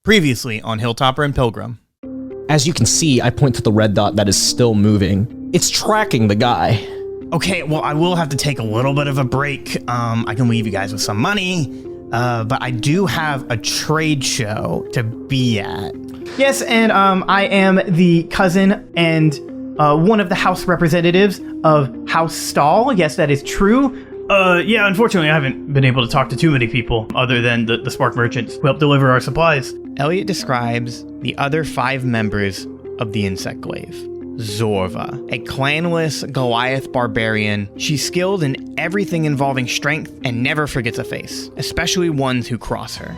Previously on Hilltopper and Pilgrim. As you can see, I point to the red dot that is still moving. It's tracking the guy. Okay, well, I will have to take a little bit of a break. I can leave you guys with some money, but I do have a trade show to be at. Yes, and I am the cousin and one of the House representatives of House Stall. Yes, that is true. Yeah, unfortunately, I haven't been able to talk to too many people other than the Spark merchants who help deliver our supplies. Elliot describes the other 5 members of the Insect Glaive. Zorva, a clanless Goliath barbarian. She's skilled in everything involving strength and never forgets a face, especially ones who cross her.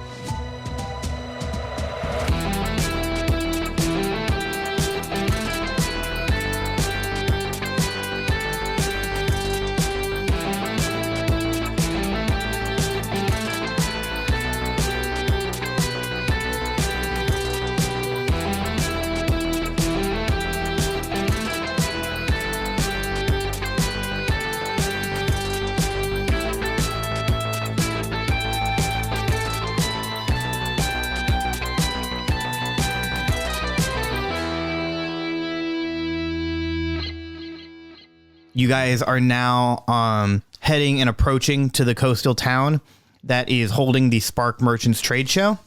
You guys are now heading and approaching to the coastal town that is holding the Spark Merchants Trade Show.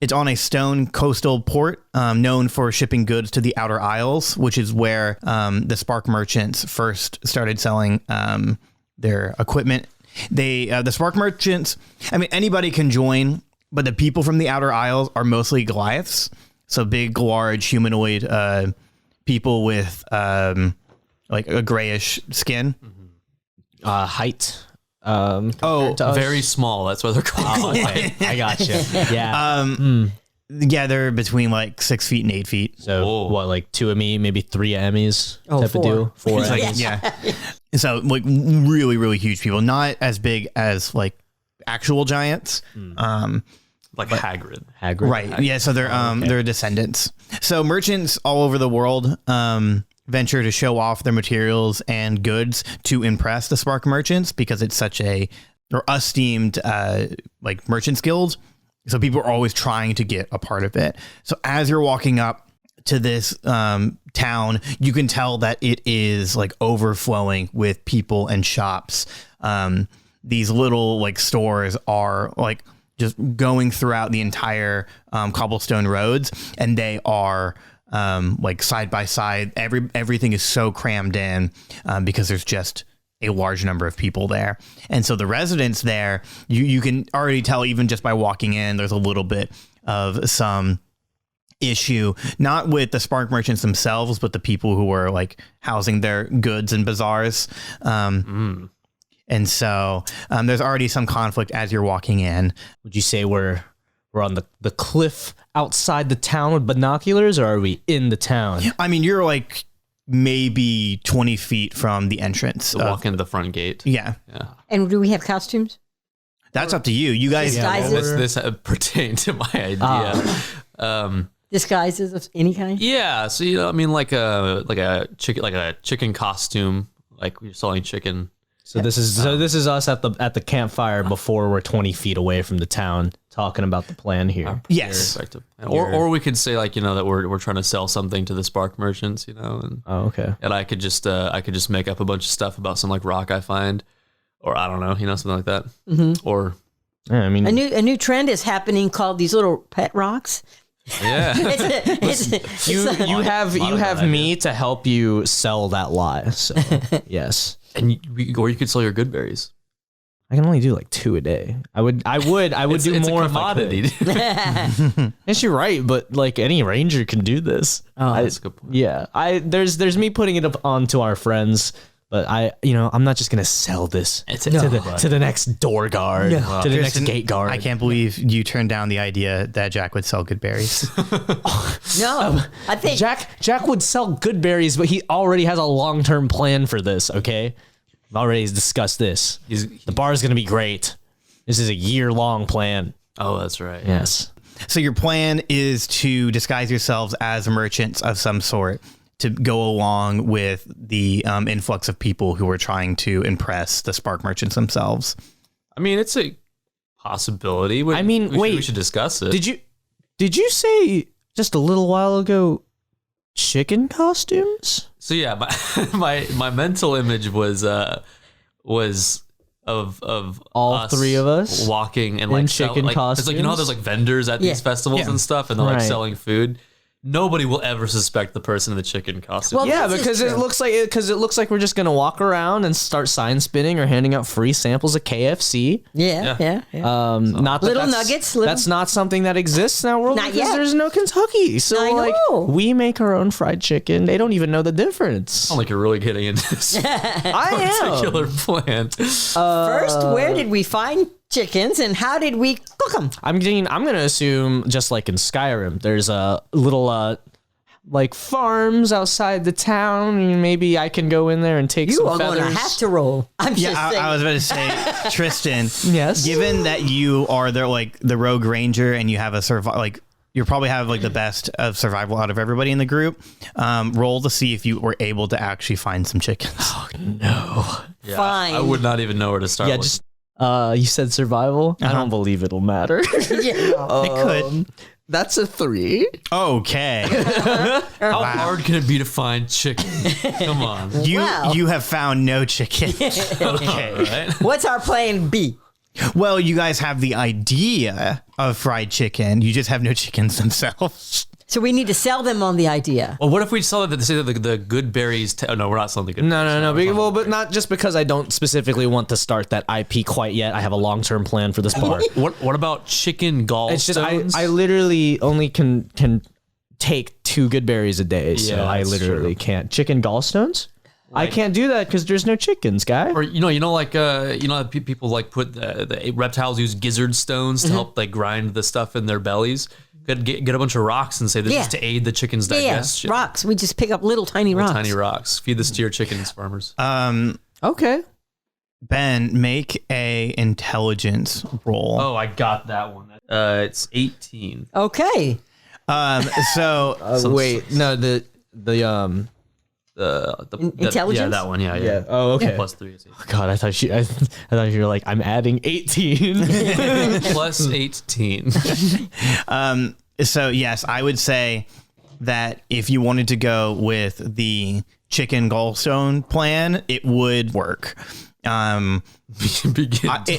It's on a stone coastal port known for shipping goods to the Outer Isles, which is where the Spark Merchants first started selling their equipment. The Spark Merchants, I mean, anybody can join, but the people from the Outer Isles are mostly Goliaths. So big, large, humanoid people with... like a grayish skin. Height. Very small. That's why they're called. Okay. I gotcha. Yeah. Yeah, they're between like 6 feet and 8 feet. So what, like 2 of me, maybe 3 Emmys type of deal? 4 like, Emmys. yeah. So like really, really huge people. Not as big as like actual giants. Like Hagrid. Right. Yeah. So they're descendants. So merchants all over the world venture to show off their materials and goods to impress the Spark merchants because it's such a esteemed like merchants guild. So people are always trying to get a part of it. So as you're walking up to this town, you can tell that it is like overflowing with people and shops. These little like stores are like just going throughout the entire cobblestone roads, and they are like side by side. Everything is so crammed in because there's just a large number of people there. And so the residents there, you can already tell even just by walking in, there's a little bit of some issue, not with the Spark merchants themselves, but the people who are like housing their goods in bazaars. And so there's already some conflict as you're walking in. Would you say we're on the cliff outside the town with binoculars, or are we in the town? I mean, you're like maybe 20 feet from the entrance. Walk into the front gate. Yeah. And do we have costumes? That's up to you. You guys. This pertained to my idea. Disguises of any kind? Yeah. So, you know, I mean, like a chicken costume, like you're selling chicken. So this is us at the campfire before we're 20 feet away from the town talking about the plan here. Yes. Or we could say like, you know, that we're trying to sell something to the Spark merchants, you know. And, okay. And I could just make up a bunch of stuff about some like rock I find, or I don't know, you know, something like that. Mm-hmm. Or yeah, I mean, a new trend is happening called these little pet rocks. Yeah. You have me to help you sell that lie. So yes. And or you could sell your good berries. I can only do like 2 a day. I would do more if I could. Yes, you're right, but like any ranger can do this. Oh, that's a good point. Yeah, there's me putting it up onto our friends, but I'm not just gonna sell this to the next door guard, to the next gate guard. I can't believe you turned down the idea that Jack would sell good berries. No, I think Jack would sell good berries, but he already has a long-term plan for this. Okay, I've already discussed this. The bar is gonna be great. This is a year-long plan. Oh, that's right. Yes. So your plan is to disguise yourselves as merchants of some sort to go along with the influx of people who are trying to impress the Spark merchants themselves. I mean, it's a possibility. We should discuss it. Did you say just a little while ago chicken costumes? So yeah, my mental image was of All us three of us walking and in like chicken it's costumes. like, you know how there's like vendors at these festivals and stuff, and they're like Right. selling food. Nobody will ever suspect the person in the chicken costume. Well, Yeah, this is because it true. looks like we're just gonna walk around and start sign spinning or handing out free samples of KFC. Yeah. Not that Little that's- nuggets, little- That's not something that exists in our world Not because yet. there's no Kentucky. So I like know. we make our own fried chicken. They don't even know the difference. Sound like you're really getting into this I am. particular plan. First, where did we find chickens and how did we cook them? I'm gonna assume just like in Skyrim, there's a little like farms outside the town, and maybe I can go in there and take You some are feathers. going to have to roll. I'm Yeah, just saying. I was about to say, Tristan. Yes? Given that you are the rogue ranger and you have you probably have like the best of survival out of everybody in the group. Roll to see if you were able to actually find some chickens. No. Yeah, Fine. I would not even know where to start. Yeah, looking. just you said survival. I don't believe it'll matter. Yeah. It could. That's a 3. Okay. How hard can it be to find chicken? Come on. You have found no chicken. Okay. Right? What's our plan B? Well, you guys have the idea of fried chicken. You just have no chickens themselves. So we need to sell them on the idea. Well, what if we saw that they say that the good berries? Oh no, we're not selling the good. No. berries. But not just because I don't specifically want to start that IP quite yet. I have a long-term plan for this bar. What about chicken gallstones? It's just I literally only can take 2 good berries a day, so Yeah, I that's literally true. can't. Chicken gallstones? I can't do that because there's no chickens, guy. Or like people like put the reptiles use gizzard stones to help like grind the stuff in their bellies. Get a bunch of rocks and say this Yeah. is to aid the chicken's digestion. Rocks. We just pick up little tiny rocks. Tiny rocks. Feed this to your chickens, farmers. Okay. Ben, make a intelligence roll. Oh, I got that one. It's 18. Okay. So Wait, no, the Intelligence? Yeah, that one. Yeah. Oh, okay. Plus 3 is 18. God, I thought you were like, I'm adding 18. Plus 18. So yes, I would say that if you wanted to go with the chicken gallstone plan, it would work. Begin.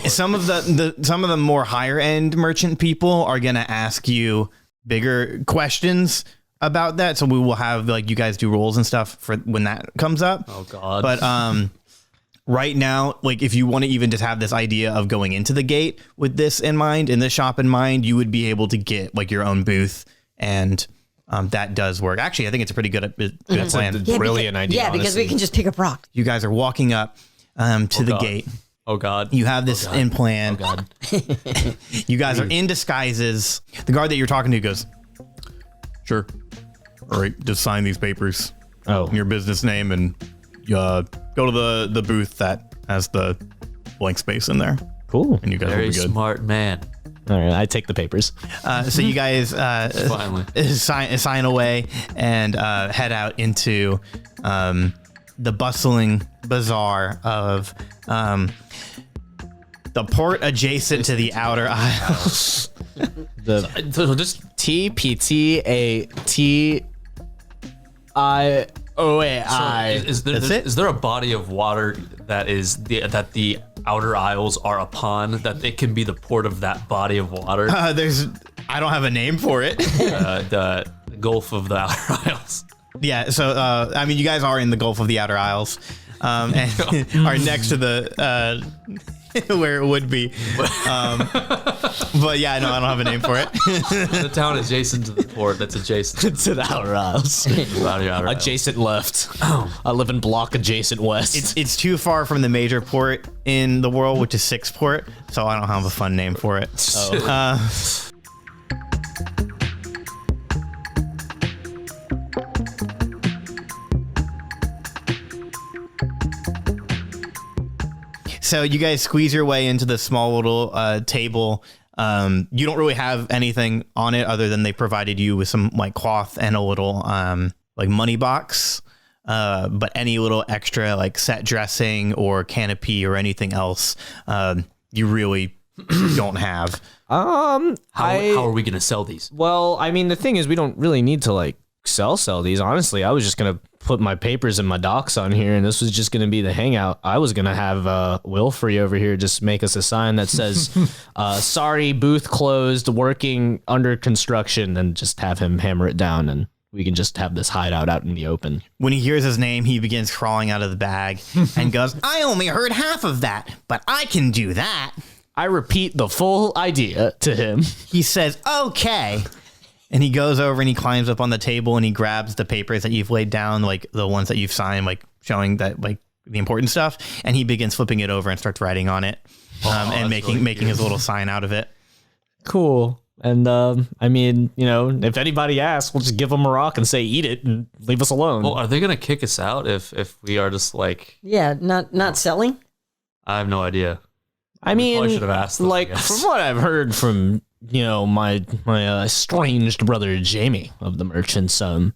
Some of the more higher end merchant people are gonna ask you bigger questions about that, so we will have like you guys do rolls and stuff for when that comes up. Oh God. But right now, like if you want to even just have this idea of going into the gate with this in mind, in this shop in mind, you would be able to get like your own booth, and that does work. Actually, I think it's a pretty good plan. Brilliant idea. Yeah, because we honestly. can just pick up rocks. You guys are walking up to the God. gate. Oh God. You have this in plan. Oh God. You guys are in disguises. The guard that you're talking to goes, "Sure. All right, just sign these papers. Oh. Your business name and go to the booth that has the blank space in there, Cool. and you guys Very will be good." smart man. All right, I take the papers. So you guys Finally. sign away and head out into the bustling bazaar of the port adjacent to the outer aisles. The Just TPTATIOAI. is there a body of water that the outer aisles are upon, that it can be the port of that body of water? I don't have a name for it. The Gulf of the Outer Isles. Yeah, so I mean, you guys are in the Gulf of the Outer Isles, and are next to the where it would be. But yeah, no, I don't have a name for it. The town adjacent to the port that's adjacent To the outer aisles. to the outer isles. Adjacent left. I live in block adjacent west. It's too far from the major port in the world, which is Sixport, so I don't have a fun name for it. So you guys squeeze your way into the small little table. You don't really have anything on it other than they provided you with some like cloth and a little like money box. But any little extra like set dressing or canopy or anything else, you really don't have. How are we going to sell these? Well, I mean, the thing is, we don't really need to like sell these. Honestly, I was just gonna put my papers and my docs on here, and this was just gonna be the hangout. I was gonna have Wilfrey over here just make us a sign that says, "Sorry, booth closed, working under construction," and just have him hammer it down, and we can just have this hideout out in the open. When he hears his name, he begins crawling out of the bag and goes, "I only heard half of that, but I can do that." I repeat the full idea to him. He says, "Okay." And he goes over and he climbs up on the table and he grabs the papers that you've laid down, like the ones that you've signed, like showing that like the important stuff. And he begins flipping it over and starts writing on it, and making his little sign out of it. Cool. And I mean, you know, if anybody asks, we'll just give them a rock and say, eat it and leave us alone. Well, are they going to kick us out if we are just like... Yeah, not selling? I have no idea. I mean, should have asked them, like, from what I've heard from, you know, my estranged brother Jamie of the merchants, I don't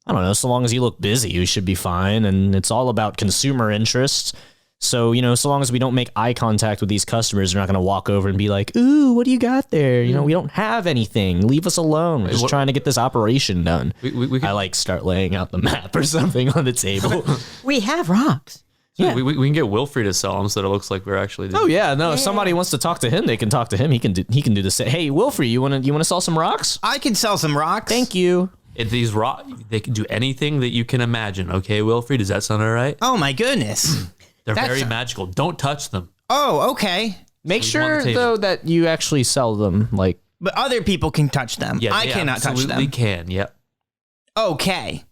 know, so long as you look busy, you should be fine. And it's all about consumer interests. So, you know, so long as we don't make eye contact with these customers, they're not going to walk over and be like, "Ooh, what do you got there? You know, we don't have anything. Leave us alone. We're just trying to get this operation done." We could, I like start laying out the map or something on the table. We have rocks. Yeah. we can get Wilfrey to sell them so that it looks like we're actually... Oh yeah, no. If somebody wants to talk to him, they can talk to him. He can do the same. Hey, Wilfrey, you want to sell some rocks? I can sell some rocks. Thank you. These rock, they can do anything that you can imagine. Okay, Wilfrey, does that sound all right? Oh my goodness. They're very magical. Don't touch them. Oh, okay. Make Leave them on sure the table. though that you actually sell them. Like, But other people can touch them. Yeah, I they cannot touch absolutely them. can. Yep. Okay.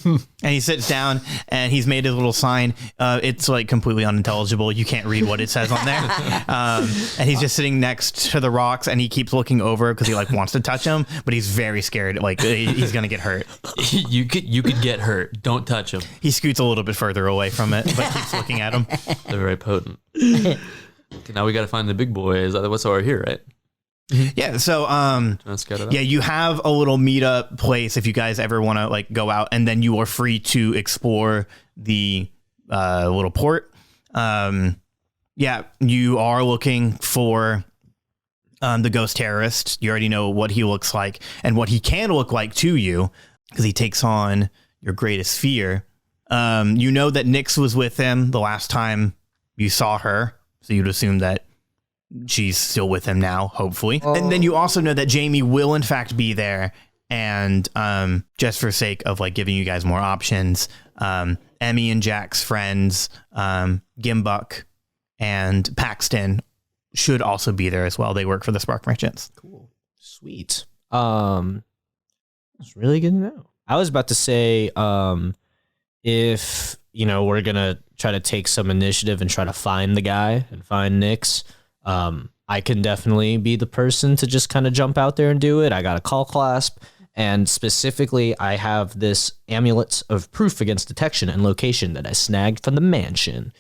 And he sits down and he's made his little sign. It's like completely unintelligible. You can't read what it says on there. And he's just sitting next to the rocks and he keeps looking over because he like wants to touch them, but he's very scared. Like he's going to get hurt. you could get hurt. Don't touch them. He scoots a little bit further away from it, but keeps looking at him. They're very potent. Okay, now we got to find the big boy. Is that what's over here, right? Yeah. So, Let's get it up. yeah, you have a little meetup place if you guys ever want to like go out, and then you are free to explore the little port. Yeah, you are looking for the ghost terrorist. You already know what he looks like and what he can look like to you because he takes on your greatest fear. You know that Nyx was with him the last time you saw her, so you'd assume that she's still with him now, hopefully. And then you also know that Jamie will in fact be there. And just for sake of like giving you guys more options, Emmy and Jack's friends, Gimbuck and Paxton should also be there as well. They work for the Spark Merchants. cool, sweet. It's really good to know. I was about to say, if you know we're gonna try to take some initiative and try to find the guy and find Nyx. I can definitely be the person to just kind of jump out there and do it. I got a call clasp, and specifically, I have this amulet of proof against detection and location that I snagged from the mansion.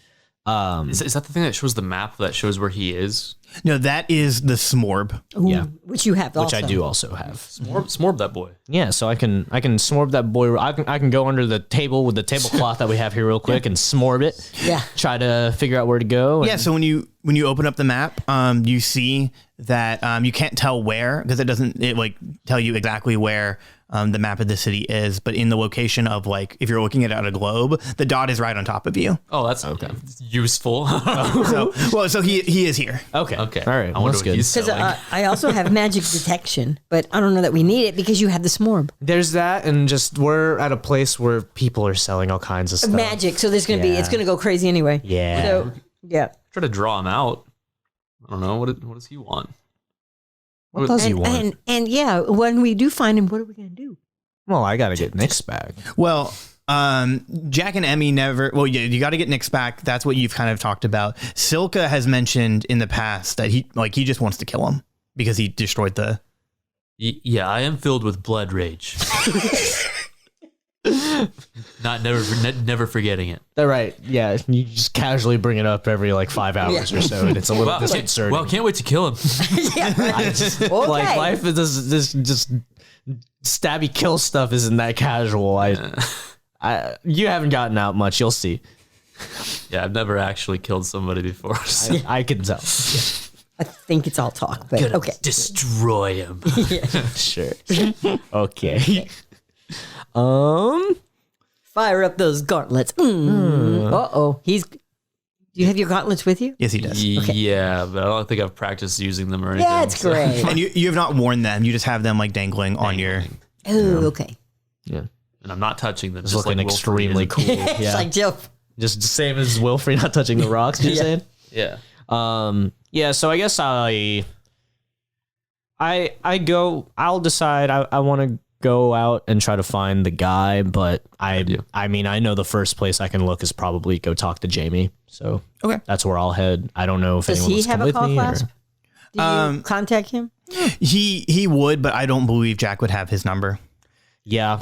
Is that the thing that shows the map that shows where he is? No, that is the Smorb. Ooh, Yeah. which you have Which also. I do also have. Smorb that boy. Yeah, so I can smorb that boy. I can go under the table with the tablecloth that we have here real quick and smorb it. Yeah. Try to figure out where to go. Yeah, so when you open up the map, you see that you can't tell where because it like tell you exactly where the map of the city is, but in the location of like if you're looking at it on a globe, the dot is right on top of you. Oh, that's okay. Useful. So he is here. Okay. Okay. All right. I wonder That's what good. he's Because selling. I also have magic detection, but I don't know that we need it because you have the smorb. There's that, and just we're at a place where people are selling all kinds of stuff. Magic, so there's going to be, it's going to go crazy anyway. Yeah. So, yeah. Try to draw him out. I don't know. What does he want? What does he want? And yeah, when we do find him, what are we going to do? Well, I got to get Nyx back. Well, Jack and Emmy never. Well, yeah, you got to get Nyx back. That's what you've kind of talked about. Silka has mentioned in the past that he just wants to kill him because he destroyed the. Yeah, I am filled with blood rage. Never forgetting it. All right. Yeah. You just casually bring it up every like 5 hours or so, and it's a little disconcerting. Well, can't wait to kill him. I just, Okay. like life is this just stabby kill stuff isn't that casual. You haven't gotten out much. You'll see. Yeah, I've never actually killed somebody before. So. I can tell. I think it's all talk, but Gonna okay. destroy him. Sure. Okay. Fire up those gauntlets. Uh-oh. Do you have your gauntlets with you? Yes, he does. Yeah, but I don't think I've practiced using them or anything. Yeah, it's great. And you have not worn them. You just have them like dangling on your. Oh, okay. Yeah. And I'm not touching them. It's just looking like extremely Wilfred cool. It's Yeah. like Joe. Just the same as Wilfrey not touching the rocks, you're saying? is. Yeah. Yeah, so I guess I'll decide I want to go out and try to find the guy, but I mean, I know the first place I can look is probably go talk to Jamie. So Okay. that's where I'll head. I don't know if Does anyone he wants to have come a with call me. flask? Do you contact him? He would, but I don't believe Jack would have his number. Yeah,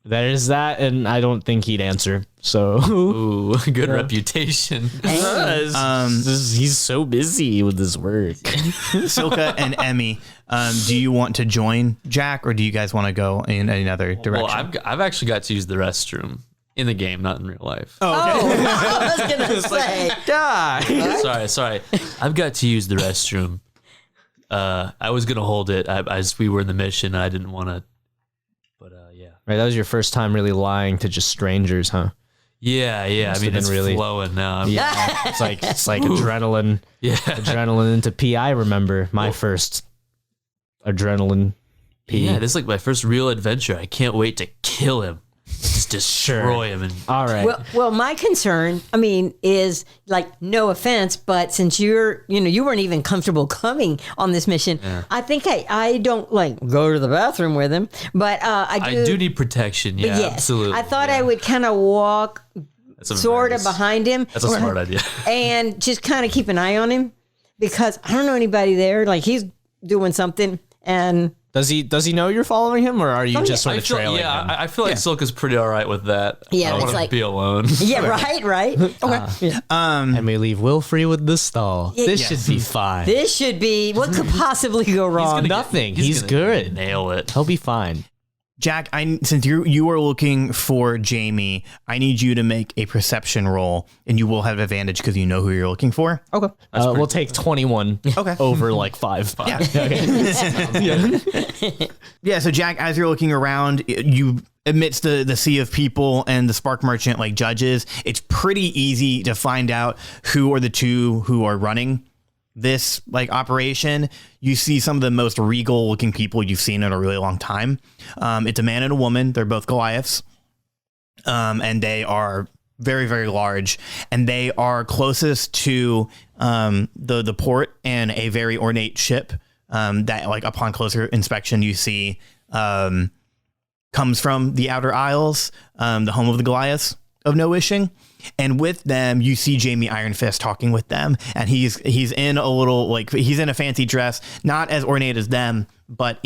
there is that, and I don't think he'd answer. So Ooh, good reputation. he's so busy with his work. Silka and Emmy, do you want to join Jack, or do you guys want to go in another direction? Well, I've actually got to use the restroom in the game, not in real life. I was gonna say. Sorry. I've got to use the restroom. I was gonna hold it as we were in the mission. I didn't want to, but yeah. Right, that was your first time really lying to just strangers, huh? Yeah. I mean, it's really flowing now. Yeah, it's like adrenaline. Yeah. Adrenaline into P. I remember my first adrenaline P. Yeah, this is like my first real adventure. I can't wait to kill him. Just destroy him. And All right. Well, my concern, I mean, is like, no offense, but since you weren't even comfortable coming on this mission, I think I don't like go to the bathroom with him, but I do need protection. Yeah, yes, absolutely. I thought I would kind of walk sort of behind him. That's a smart idea. And just kind of keep an eye on him because I don't know anybody there. Like he's doing something and. Does he know you're following him, or are you just sort of trailing him? I feel like Silk is pretty all right with that. Yeah, I don't it's want to like- be alone. Yeah, right. Okay. And we leave Wilfrey with the stall. This should be fine. This should be. What could possibly go wrong? Nothing. He's gonna good. Nail it. He'll be fine. Jack, since you are looking for Jamie, I need you to make a perception roll, and you will have advantage because you know who you're looking for. Okay. We'll take 21 Okay. over like 5. Yeah. Yeah. So Jack, as you're looking around, you amidst the sea of people and the spark merchant like judges, it's pretty easy to find out who are the two who are running this like operation. You see some of the most regal looking people you've seen in a really long time. It's a man and a woman. They're both Goliaths. And they are very, very large, and they are closest to the port and a very ornate ship that, like, upon closer inspection, you see comes from the Outer Isles, the home of the Goliaths of No Wishing. And with them, you see Jamie Iron Fist talking with them, and he's in a little, like, he's in a fancy dress, not as ornate as them, but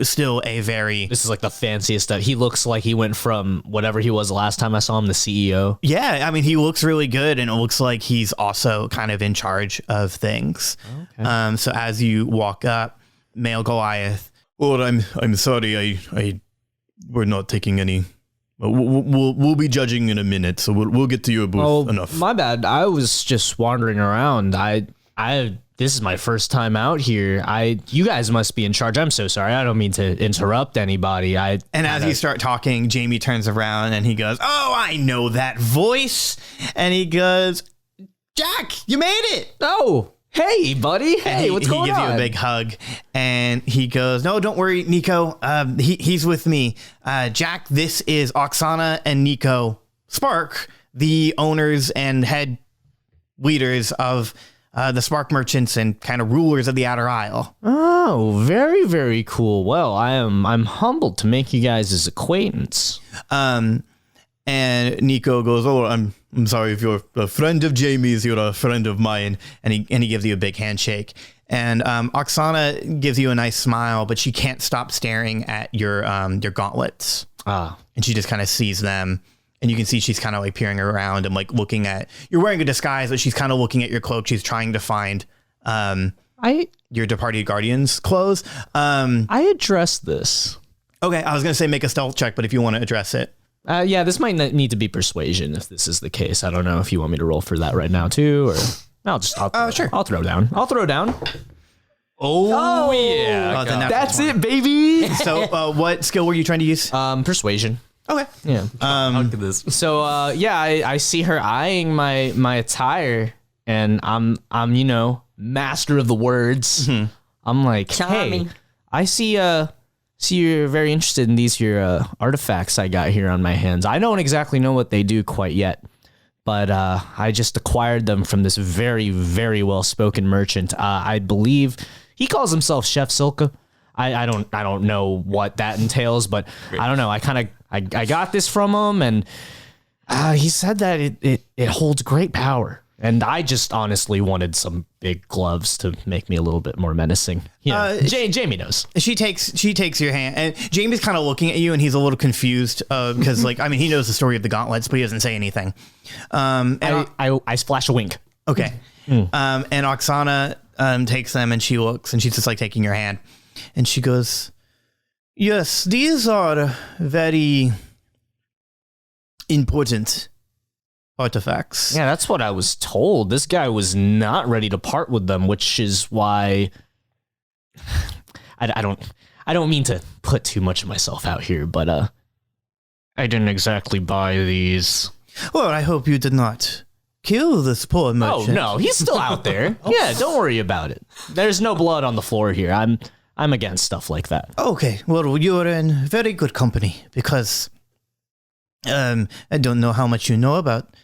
still a very. This is like the fanciest stuff. He looks like he went from whatever he was the last time I saw him, the CEO. Yeah, I mean, he looks really good, and it looks like he's also kind of in charge of things. Okay. So as you walk up, male Goliath. Well, I'm sorry, we're not taking any. We'll be judging in a minute, so we'll get to your booth enough. My bad. I was just wandering around. This is my first time out here. You guys must be in charge. I'm so sorry. I don't mean to interrupt anybody. And as you start talking, Jamie turns around and he goes, "Oh, I know that voice." And he goes, "Jack, you made it." Oh, hey, buddy. Hey, what's going on? He gives you a big hug, and he goes, "No, don't worry, Nico. He's with me. Jack, this is Oksana and Nico Spark, the owners and head leaders of the Spark Merchants and kind of rulers of the Outer Isle." Oh, very, very cool. Well, I'm humbled to make you guys' acquaintance. And Nico goes, "Oh, I'm sorry, if you're a friend of Jamie's, you're a friend of mine." And he gives you a big handshake. And Oksana gives you a nice smile, but she can't stop staring at your gauntlets. And she just kind of sees them. And you can see she's kind of like peering around and like looking at, you're wearing a disguise, but she's kind of looking at your cloak. She's trying to find your departed guardian's clothes. I addressed this. Okay, I was going to say make a stealth check, but if you want to address it. Yeah, this might need to be persuasion if this is the case. I don't know if you want me to roll for that right now too, or I'll sure. I'll throw down. Oh, yeah. Oh, then That's it, baby. So, what skill were you trying to use? Persuasion. Okay. Yeah. Look at this. So I see her eyeing my attire, and I'm master of the words. Mm-hmm. I'm like, Charming. hey, I see you're very interested in these here artifacts I got here on my hands. I don't exactly know what they do quite yet, but I just acquired them from this very, very well spoken merchant. I believe he calls himself Chef Silka. I don't know what that entails, but I don't know. I got this from him, and he said that it holds great power. And I just honestly wanted some big gloves to make me a little bit more menacing. Jamie knows. She takes your hand, and Jamie's kind of looking at you, and he's a little confused because, he knows the story of the gauntlets, but he doesn't say anything. I splash a wink. Okay. And Oksana takes them, and she looks, and she's just like taking your hand, and she goes, "Yes, these are very important artifacts." Yeah, that's what I was told. This guy was not ready to part with them, which is why I don't mean to put too much of myself out here, but I didn't exactly buy these. Well, I hope you did not kill this poor merchant. Oh no, he's still out there. Yeah, don't worry about it. There's no blood on the floor here. I'm against stuff like that. Okay, well, you're in very good company because I don't know how much you know about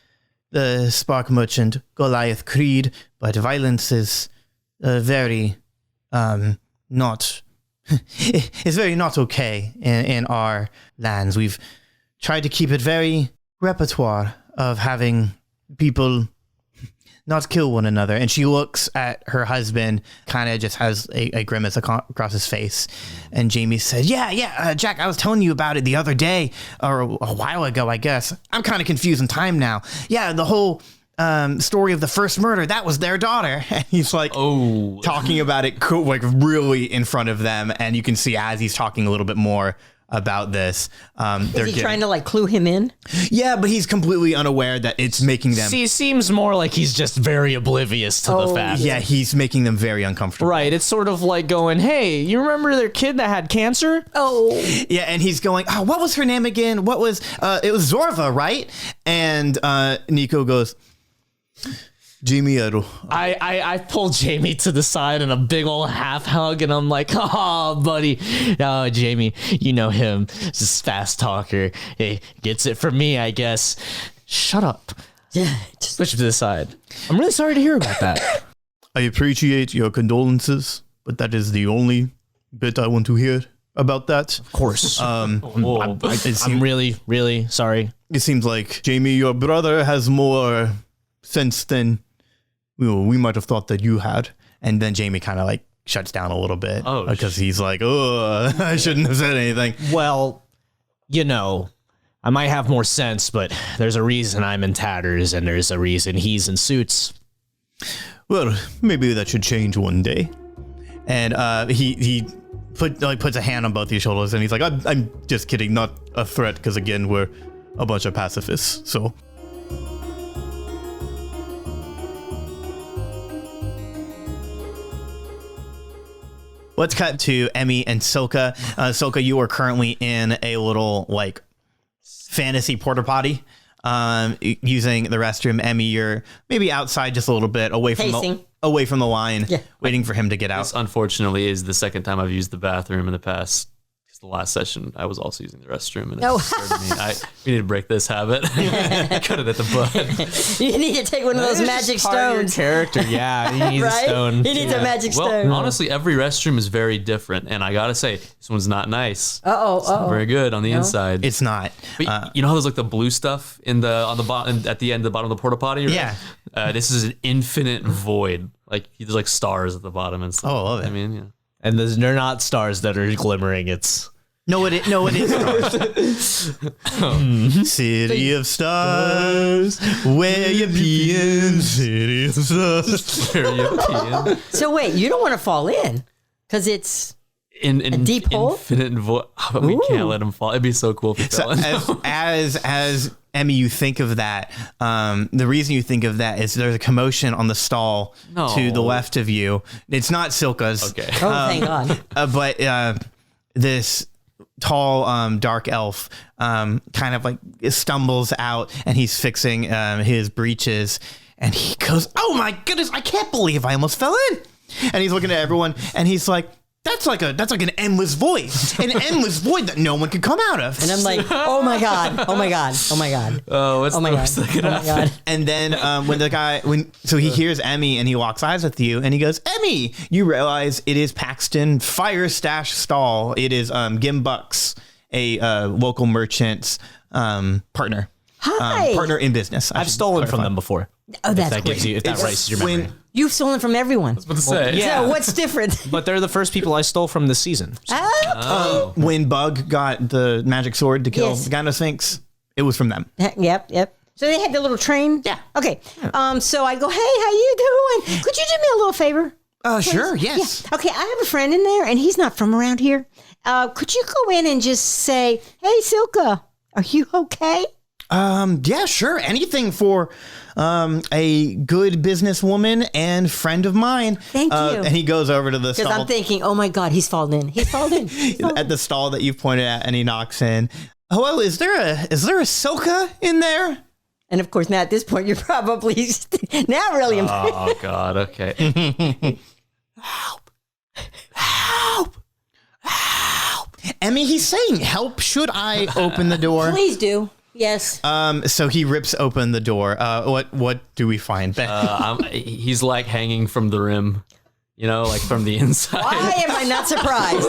the Spark Merchant Goliath Creed, but violence is very not it's very not okay in our lands. We've tried to keep it very repertoire of having people not kill one another. And she looks at her husband, kind of just has a grimace across his face. And Jamie said, yeah, Jack, I was telling you about it the other day, or a while ago, I guess. I'm kind of confused in time now. Yeah, the whole story of the first murder, that was their daughter. And he's like, talking about it like really in front of them. And you can see as he's talking a little bit more about this. Is he trying to like clue him in? Yeah, but he's completely unaware that it's making them. See, seems more like he's just very oblivious to the fact. Yeah, he's making them very uncomfortable. Right, it's sort of like going, hey, you remember their kid that had cancer? Oh. Yeah, and he's going, oh, what was her name again? What was, it was Zorva, right? And Nico goes, Jamie, I pulled Jamie to the side in a big old half hug, and I'm like, oh, buddy. Oh, Jamie, you know him. Just fast talker. He gets it from me, I guess. Shut up. Yeah. Switch to the side. I'm really sorry to hear about that. I appreciate your condolences, but that is the only bit I want to hear about that. Of course. I'm really, really sorry. It seems like, Jamie, your brother has more sense than we might have thought that you had. And then Jamie kind of like shuts down a little bit because he's like, oh, I shouldn't have said anything. Well, I might have more sense, but there's a reason I'm in tatters and there's a reason he's in suits. Well, maybe that should change one day. And he puts a hand on both your shoulders and he's like, I'm just kidding, not a threat, because again, we're a bunch of pacifists, so. Let's cut to Emmy and Silka. Silka, you are currently in a little like fantasy porta potty, using the restroom. Emmy, you're maybe outside just a little bit, away from the line, waiting for him to get out. This unfortunately is the second time I've used the bathroom in the past. The last session, I was also using the restroom, and it disturbed me. We need to break this habit. Cut it at the butt. You need to take one of those magic stones. Character, yeah, he needs a stone. He needs a magic stone. Well, honestly, every restroom is very different, and I gotta say, this one's not nice. It's not very good on the inside. It's not. But you know how there's like the blue stuff on the bottom, at the end, the bottom of the porta potty? Right? Yeah. This is an infinite void. Like there's like stars at the bottom and stuff. Oh, I love it. I mean, yeah. And they're not stars that are glimmering. It's it is. City of stars, where you peeing? City of stars, where you peeing? So wait, you don't want to fall in because it's in a deep hole. Infinite void. We can't let him fall. It'd be so cool if he fell in. As Emmy, you think of that. The reason you think of that is there's a commotion on the stall to the left of you. It's not Silka's. Okay. Thank God. But this tall dark elf kind of like stumbles out, and he's fixing his breeches, and he goes, "Oh my goodness, I can't believe I almost fell in." And he's looking at everyone, and he's like, That's like an endless void, an endless void that no one could come out of. And I'm like, oh my God, oh my God, oh my God. Oh, what's Oh my the God. worst that could Oh my happen? God. And then so he hears Emmy and he locks eyes with you and he goes, "Emmy," you realize it is Paxton Fire Stash Stall. It is Gim Bucks, a local merchant's partner. Hi. Partner in business. I've stolen from them before. Oh, that's That gives great. you, if that rises your memory. You've stolen from everyone. What to say? yeah. So what's different? But they're the first people I stole from this season. Oh, When Bug got the magic sword to kill Yes. the Gyno Sphinx, it was from them. yep. So they had the little train? Yeah. Okay. So I go, hey, how you doing? Could you do me a little favor? Sure, yes. Yeah. Okay, I have a friend in there, and he's not from around here. Could you go in and just say, hey, Silka, are you okay? Yeah, sure. Anything for a good businesswoman and friend of mine. Thank you. And he goes over to the Because stall I'm thinking, oh my God, he's fallen in. He's fallen in. He's fallen at the stall that you've pointed at, and he knocks in. Hello, is there a Silka in there? And of course, now at this point, you're probably now really Oh God. Okay. Emmy, he's saying help. Should I open the door? Please do. Yes. So he rips open the door. What do we find? He's like hanging from the rim, like from the inside. Why am I not surprised?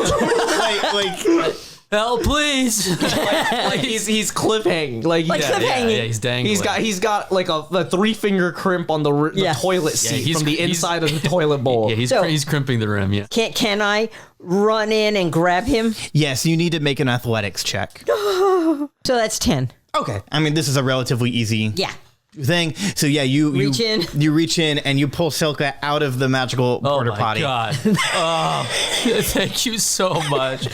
like Help, please! Like he's cliffhanging. Like cliffhanging. Yeah, he's dangling. he's got like a 3-finger crimp on the Yeah. toilet seat he's- from the he's- inside of the toilet bowl. Yeah, So- he's crimping the rim. Yeah. Can I run in and grab him? yes, you need to make an athletics check. So that's 10. Okay, I mean this is a relatively easy Yeah. thing. So yeah, you Reach in. You reach in and you pull Silka out of the magical porta Oh my potty. God! Oh, thank you so much.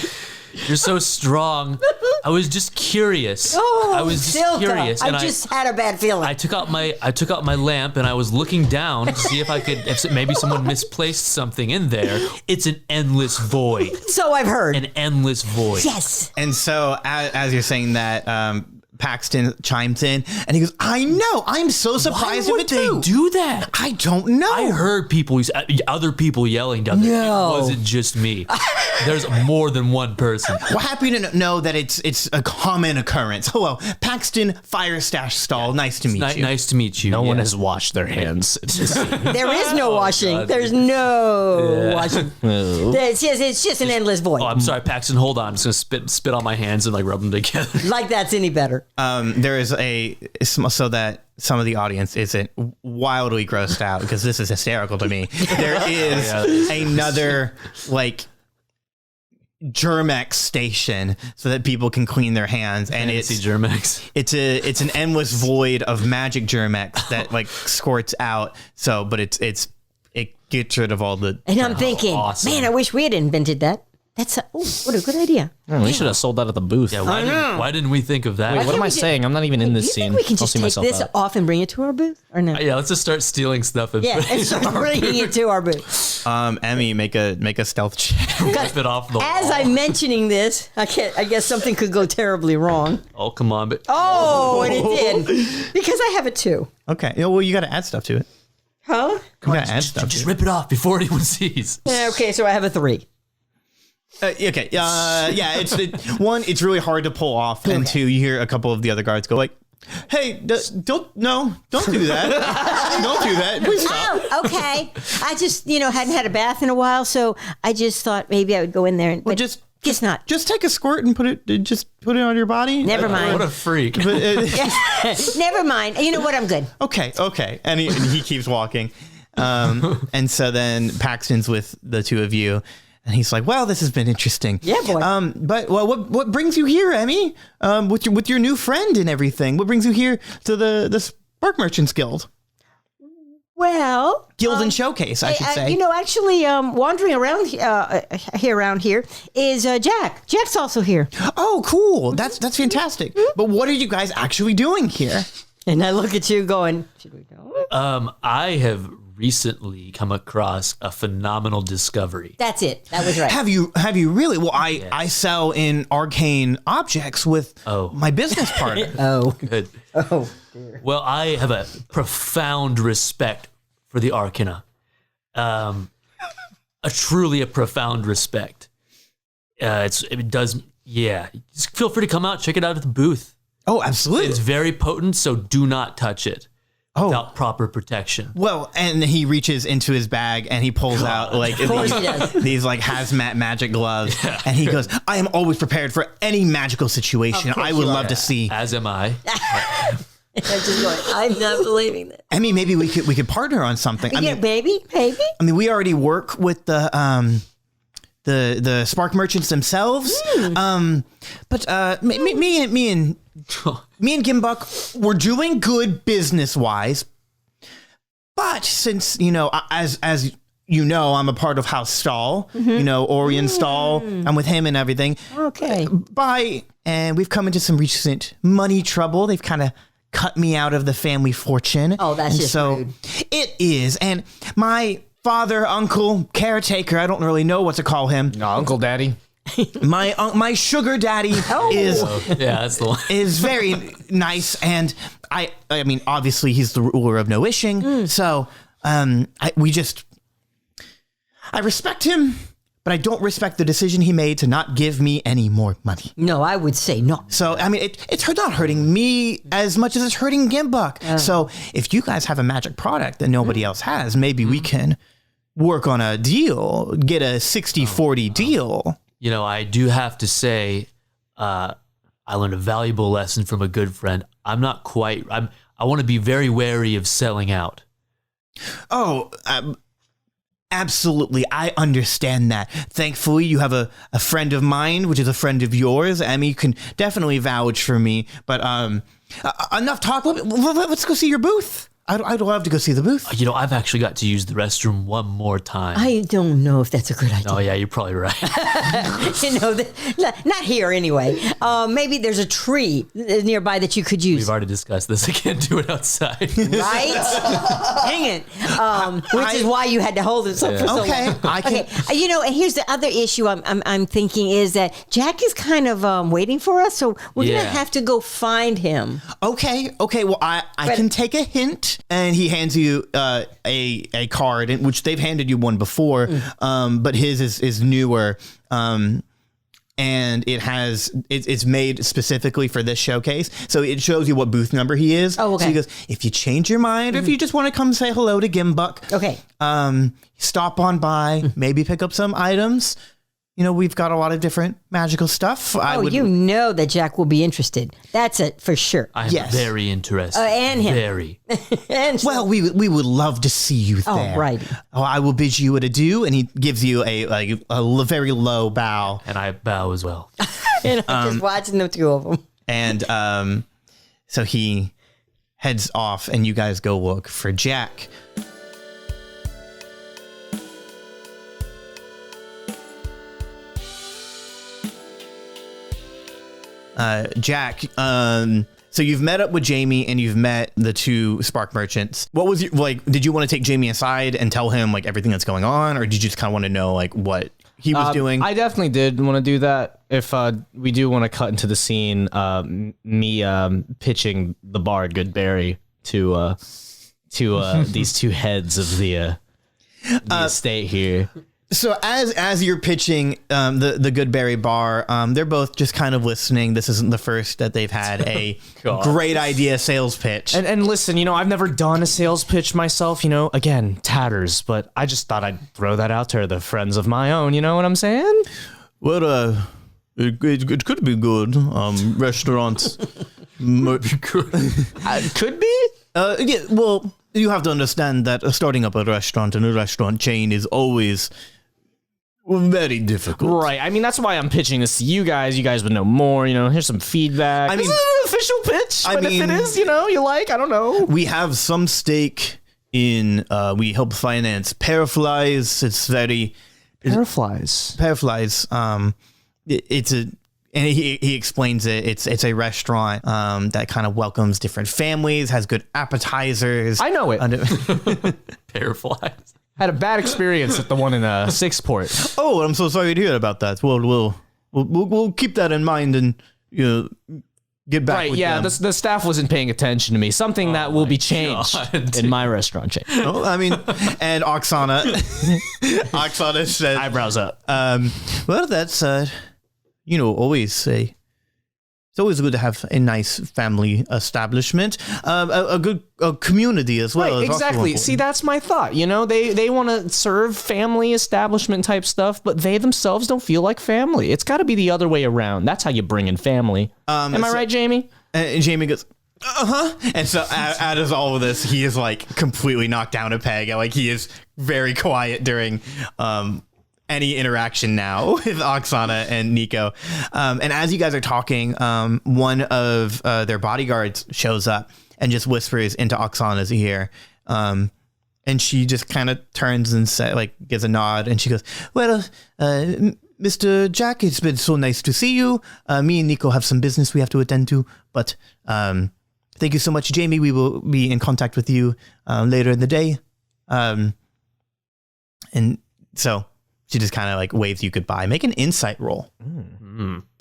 You're so strong. I was just curious. Oh, I was just Silka, curious, and I just had a bad feeling. I took out my lamp and I was looking down to see if maybe someone misplaced something in there. It's an endless void. So I've heard. An endless void. Yes. And so as you're saying that, Paxton chimes in and he goes, "I know. I'm so Why surprised would if they it do that? I don't know. I heard other people yelling down there. No. It wasn't just me. There's more than one person. We're happy to know that it's a common occurrence. Hello, Paxton Fire Stash Stall. Nice to meet you. Nice to meet you. No one Yeah. has washed their hands. There is no washing. God. There's no washing. It's just an endless void. Oh, I'm sorry, Paxton. Hold on. I'm just gonna spit on my hands and like rub them together. Like that's any better. There is so that some of the audience isn't wildly grossed out because this is hysterical to me. There is another like Germex station so that people can clean their hands, and Fancy Germex. it's an endless void of magic Germex that like squirts out. So, but it gets rid of all the. And I'm thinking, awesome. man, I wish we had invented that. What a good idea. We should have sold that at the booth. Yeah, why didn't we think of that? Wait, what am I we do- saying? I'm not even in Do this you scene. think we can I'll just see take myself this out. off and bring it to our booth, or no? Yeah, let's just start stealing stuff and Yeah, and start bringing it to our booth. Emmy, make a stealth check. rip it off the As wall. I'm mentioning this, I guess something could go terribly wrong. Oh, come on. But Oh, and it did. Because I have a 2. Okay, well you got to add stuff to it. Huh? You got to add stuff. just to it. rip it off before anyone sees. Okay, so I have a 3. Okay. Yeah. It's really hard to pull off, and two, you hear a couple of the other guards go like, "Hey, don't do that. Don't do that. Please stop." Oh, okay. I just, hadn't had a bath in a while, so I just thought maybe I would go in there and. Well, But just guess not. Just take a squirt and put it on your body. Never mind. What a freak. But, Never mind. You know what? I'm good. okay. And he keeps walking. And so then Paxton's with the two of you. And he's like, "Well, this has been interesting." Yeah, boy. But what brings you here, Emmy? With your new friend and everything. What brings you here to the Spark Merchants Guild? Well, Guild and Showcase, I should say. Actually, wandering around here is Jack. Jack's also here. Oh, cool. That's fantastic. But what are you guys actually doing here? And I look at you going, should we go? I have recently come across a phenomenal discovery. That's it. That was right. Have you really? Well, I sell in arcane objects with my business partner. Oh. Good. Oh, dear. Well, I have a profound respect for the Arcana. Truly a profound respect. Just feel free to come out, check it out at the booth. Oh, absolutely. It's very potent, so do not touch it without proper protection. Well, and he reaches into his bag and he pulls out like these like hazmat magic gloves, and he goes, "I am always prepared for any magical situation. I would love to see." As am I. I'm just going, I'm not believing that. I mean, maybe we could partner on something. I mean, baby. I mean, we already work with the Spark merchants themselves. But me and Gimbuk, we're doing good business wise. But since as you know, I'm a part of House Stahl. Orion Stahl. I'm with him and everything. Okay. And we've come into some recent money trouble. They've kind of cut me out of the family fortune. Oh, that's just rude. It is. And my father, uncle, caretaker, I don't really know what to call him. No, Uncle Daddy. My sugar daddy That's the one. is very nice, and I mean, obviously he's the ruler of No Ishing, so I respect him, but I don't respect the decision he made to not give me any more money. No, I would say no. So, I mean, it's not hurting me as much as it's hurting Gimbuk. So, if you guys have a magic product that nobody else has, maybe we can work on a deal, get a 60-40 deal. I do have to say, I learned a valuable lesson from a good friend. I want to be very wary of selling out. Oh, absolutely. I understand that. Thankfully, you have a friend of mine, which is a friend of yours. I mean, you can definitely vouch for me. But enough talk. Let's go see your booth. I'd love to go see the booth. I've actually got to use the restroom one more time. I don't know if that's a good idea. Oh, yeah, you're probably right. Not here anyway. Maybe there's a tree nearby that you could use. We've already discussed this. I can't do it outside. Right? Dang it. Which is why you had to hold it for so long. Okay. And here's the other issue I'm thinking is that Jack is kind of waiting for us, so we're going to have to go find him. Okay. Well, I can take a hint. And he hands you a card, which they've handed you one before, but his is newer, and it's made specifically for this showcase. So it shows you what booth number he is. Oh, okay. So he goes, if you change your mind, or if you just want to come say hello to Gimbuk, okay, stop on by, maybe pick up some items. We've got a lot of different magical stuff. That Jack will be interested. That's it for sure. I'm very interested. And him. Very. Well, we would love to see you there. Oh, right. Oh, I will bid you adieu, and he gives you a very low bow. And I bow as well. And I'm just watching the two of them. And so he heads off, and you guys go look for Jack. Jack, so you've met up with Jamie and you've met the two Spark merchants. What was did you want to take Jamie aside and tell him everything that's going on, or did you just kind of want to know what he was doing? I definitely did want to do that. If we do want to cut into the scene, me pitching the bard Goodberry to these two heads of the estate here. So as you're pitching the Goodberry bar, they're both just kind of listening. This isn't the first that they've had a great idea sales pitch. And listen, I've never done a sales pitch myself, again, tatters, but I just thought I'd throw that out to the friends of my own, you know what I'm saying? Well, it could be good. Restaurants. Could be? Yeah, well, you have to understand that starting up a restaurant and a restaurant chain is always very difficult. Right. I mean, that's why I'm pitching this to you guys. You guys would know more. Here's some feedback. I mean, this is an official pitch. But if it is, you like, I don't know. We have some stake we help finance paraflies. It's very paraflies. It's a, and he explains it. It's a restaurant that kind of welcomes different families, has good appetizers. I know it. Paraflies. Had a bad experience at the one in Sixport. Oh, I'm so sorry to hear about that. We'll keep that in mind and get back. Right? With Yeah. them. The staff wasn't paying attention to me. Something that will be changed in my restaurant chain. Oh, I mean, and Oksana says, Eyebrows up. well, that's always say. It's always good to have a nice family establishment, a good community as well. Right, is also exactly. important. See, that's my thought. They want to serve family establishment type stuff, but they themselves don't feel like family. It's got to be the other way around. That's how you bring in family. Am I right, Jamie? And Jamie goes, and so out of all of this, he is like completely knocked down a peg. Like he is very quiet during any interaction now with Oksana and Nico. And as you guys are talking, one of their bodyguards shows up and just whispers into Oksana's ear. And she just kind of turns and gives a nod, and she goes, well, Mr. Jack, it's been so nice to see you. Me and Nico have some business we have to attend to, but thank you so much, Jamie. We will be in contact with you later in the day. And so she just kind of waves you goodbye. Make an insight roll.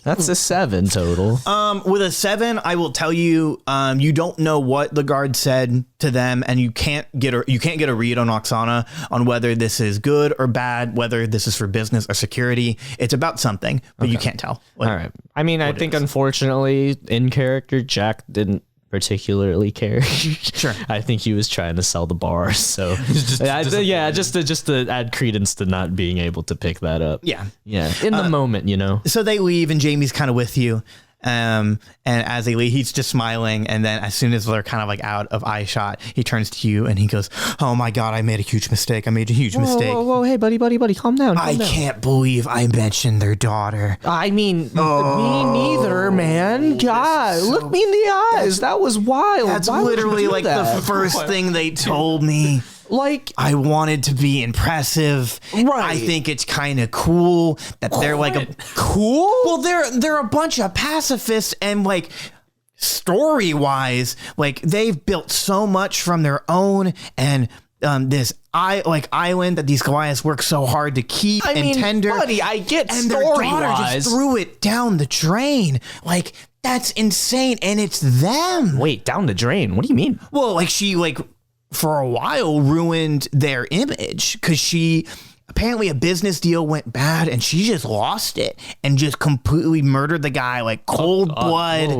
That's a 7 total. With a 7, I will tell you, you don't know what the guard said to them, and you can't get a read on Oksana on whether this is good or bad, whether this is for business or security. It's about something, but you can't tell. All right. I mean, I think unfortunately in character, Jack didn't particularly care. Sure. I think he was trying to sell the bar. So just to add credence to not being able to pick that up. Yeah. Yeah. In the moment, So they leave, and Jamie's kind of with you. And as they leave, he's just smiling. And then as soon as they're kind of out of eye shot, he turns to you and he goes, oh my God, I made a huge mistake. Mistake. Whoa, hey, buddy, calm down. I can't believe I mentioned their daughter. I mean, me neither, man. God, look me in the eyes. That was wild. That's Why would you literally do that? the first thing they told me. I wanted to be impressive. Right. I think it's kind of cool that they're cool. Well, they're a bunch of pacifists, and story wise, they've built so much from their own, and this island that these Goliaths work so hard to keep tender. Buddy, I get and their daughter just threw it down the drain. That's insane, and it's them. Wait, down the drain? What do you mean? Well, she for a while ruined their image because apparently a business deal went bad and she just lost it and just completely murdered the guy cold blood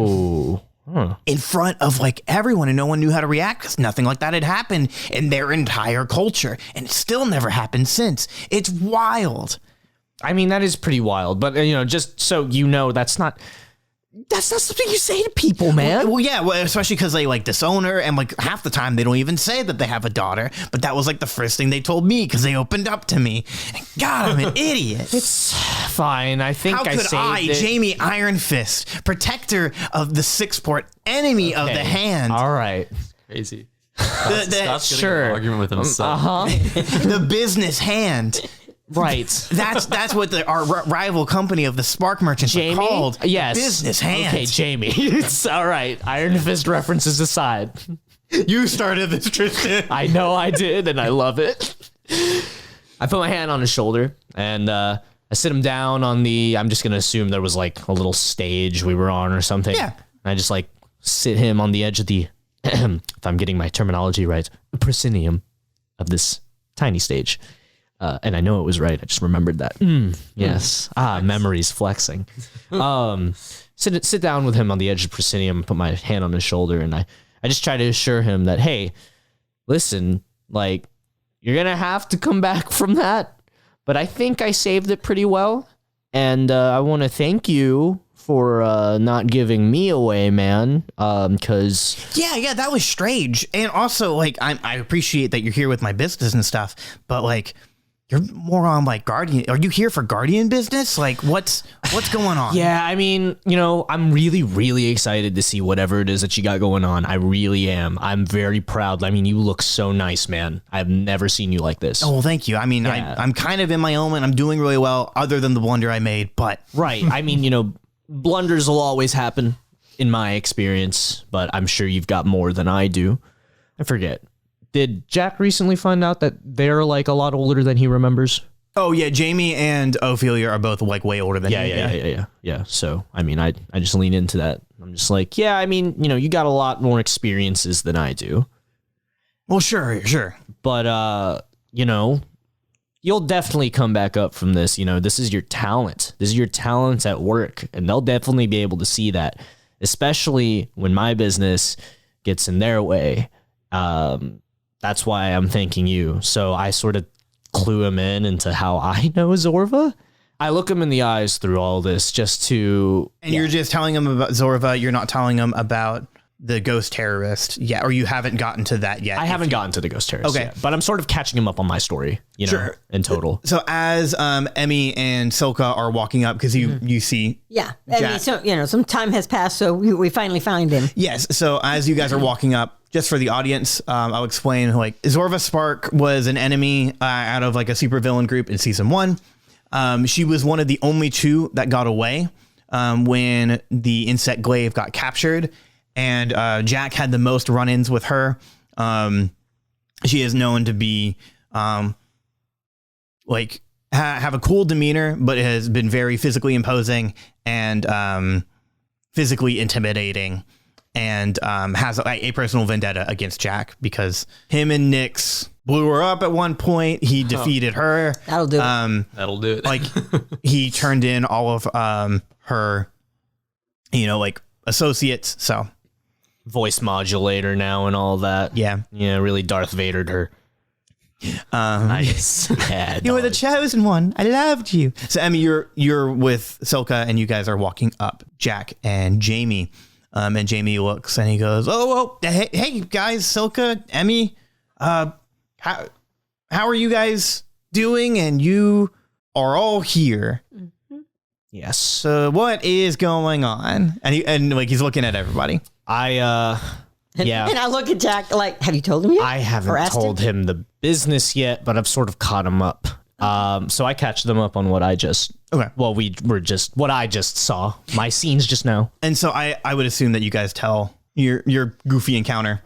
in front of everyone, and no one knew how to react because nothing like that had happened in their entire culture, and it still never happened since. It's wild. I mean, that is pretty wild, but just so that's not something you say to people, man. Well, yeah, especially because they disown her, and half the time they don't even say that they have a daughter. But that was the first thing they told me because they opened up to me. And God, I'm an idiot. It's fine. I think How could I, Jamie Iron Fist, protector of the Sixport, enemy of the hand? All right. Crazy. Scott's getting in an argument with himself. The business hand. Right. That's what our rival company of the Spark Merchants are called. Yes. Business hand. Okay, Jamie. It's all right. Iron Fist references aside. You started this, Tristan. I know I did, and I love it. I put my hand on his shoulder, and I sit him down on I'm just going to assume there was a little stage we were on or something. Yeah. And I just sit him on the edge of the, if I'm getting my terminology right, proscenium of this tiny stage. And I know it was right. I just remembered that. Yes. Nice. Memories flexing. Sit down with him on the edge of proscenium, put my hand on his shoulder, and I just try to assure him that, hey, listen, you're going to have to come back from that, but I think I saved it pretty well. And I want to thank you for not giving me away, man, because... Yeah, that was strange. And also, I appreciate that you're here with my business and stuff, but, you're more on like Guardian. Are you here for Guardian business? Like what's going on? Yeah, I mean, I'm really, really excited to see whatever it is that you got going on. I really am. I'm very proud. I mean, you look so nice, man. I've never seen you like this. Oh, well, thank you. I mean, Yeah. I'm kind of in my element. I'm doing really well other than the blunder I made, but Right. I mean, blunders will always happen in my experience, but I'm sure you've got more than I do. I forget. Did Jack recently find out that they're like a lot older than he remembers? oh yeah, Jamie and Ophelia are both like way older than me. Yeah. So, I mean, I just lean into that. I'm just like, yeah, I mean, you got a lot more experiences than I do. Well, sure. But, you'll definitely come back up from this. This is your talent. This is your talent at work. And they'll definitely be able to see that, especially when my business gets in their way. That's why I'm thanking you. So I sort of clue him into how I know Zorva. I look him in the eyes through all this just to... And you're just telling him about Zorva. You're not telling him about the ghost terrorist yet, or you haven't gotten to that yet. I haven't gotten to the ghost terrorist yet, but I'm sort of catching him up on my story, Sure. in total. So as Emmy and Silka are walking up, because you see... Yeah. I mean, so, some time has passed, so we finally find him. Yes. So as you guys are walking up, just for the audience, I'll explain, like, Zorva Spark was an enemy out of like a supervillain group in season 1. She was one of the only 2 that got away when the insect glaive got captured. And Jack had the most run-ins with her. She is known to be have a cool demeanor, but has been very physically imposing and physically intimidating, and has a personal vendetta against Jack because him and Nyx blew her up at one point. He defeated her. That'll do it. That'll do it. Like he turned in all of her, associates. So. Voice modulator now and all that. Yeah. Really Darth Vadered her. Nice. Yeah, You were the chosen one. I loved you. So Emmy, you're with Silka, and you guys are walking up Jack and Jamie. And Jamie looks and he goes, "Oh, hey guys, Silka, Emmy, how are you guys doing? And you are all here. Yes. So what is going on?" And he's looking at everybody. Yeah. And I look at Jack like, have you told him yet? I haven't told him the business yet, but I've sort of caught him up. So I catch them up on what I just... Okay. Well, what I just saw. My scenes just now. And so I would assume that you guys tell your goofy encounter.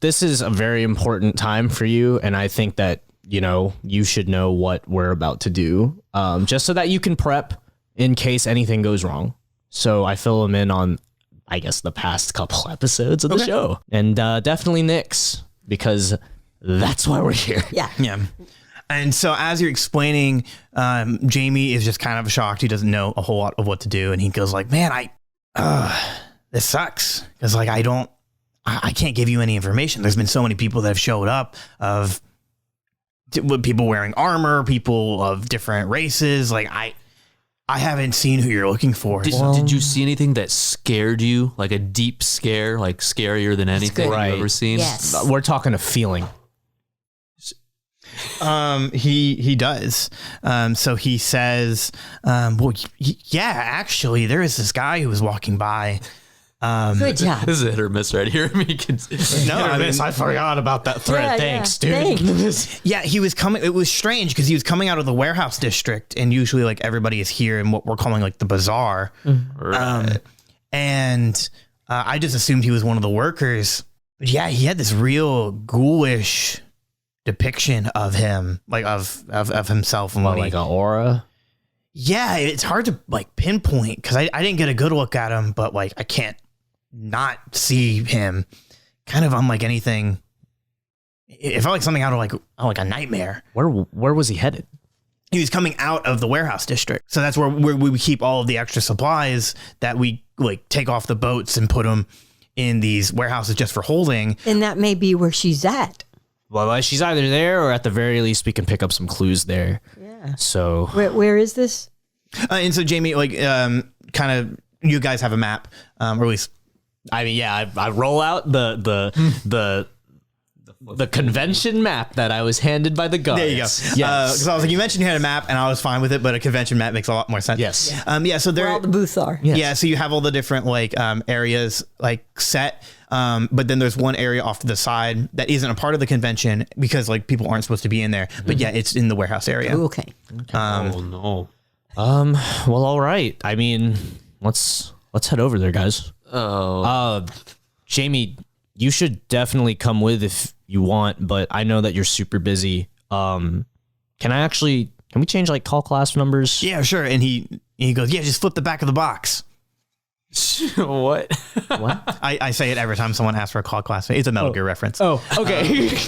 This is a very important time for you, and I think that, you should know what we're about to do, just so that you can prep in case anything goes wrong. So I fill them in on, I guess, the past couple episodes of the show. And definitely Nyx, because that's why we're here. Yeah. Yeah. And so as you're explaining, Jamie is just kind of shocked. He doesn't know a whole lot of what to do. And he goes like, "Man, this sucks. Because like, I can't give you any information. There's been so many people that have showed up of people wearing armor, people of different races. Like I haven't seen who you're looking for." Did you see anything that scared you? Like a deep scare, like scarier than anything Right. you've ever seen? Yes. We're talking a feeling. He does. So he says, yeah, actually, there is this guy who was walking by. Good job. This is a hit or miss right here. I mean, I forgot about that thread. Yeah, Thanks, yeah. dude. Yeah, he was coming. It was strange because he was coming out of the warehouse district, and usually, like, everybody is here in what we're calling like the bazaar. right. And I just assumed he was one of the workers. But yeah, he had this real ghoulish depiction of him, like of himself, and what Like an aura. Yeah, it's hard to like pinpoint because I didn't get a good look at him, but like I can't not see him. Kind of unlike anything. It felt like something out of like a nightmare. Where was he headed? He was coming out of the warehouse district, so that's where we keep all of the extra supplies that we like take off the boats and put them in these warehouses just for holding. And that may be where she's at. Well, she's either there or at the very least we can pick up some clues there. Yeah. So Where is this? And so Jamie, like, kind of, you guys have a map, or at least. I mean, yeah, I roll out the the convention map that I was handed by the guards. There you go. Yes. Because I was like, you mentioned you had a map, and I was fine with it, but a convention map makes a lot more sense. Yes. So there, Where all the booths are. yeah. So you have all the different areas set, but then there's one area off to the side that isn't a part of the convention because people aren't supposed to be in there. But yeah, it's in the warehouse area. Ooh, okay. Oh no. Well, all right. I mean, let's head over there, guys. Oh. Jamie, you should definitely come with if you want, but I know that you're super busy. Can we change call class numbers? Yeah, sure. And he goes, yeah, just flip the back of the box. What? What? I say it every time someone asks for a call class. It's a Metal Gear reference. Oh, okay.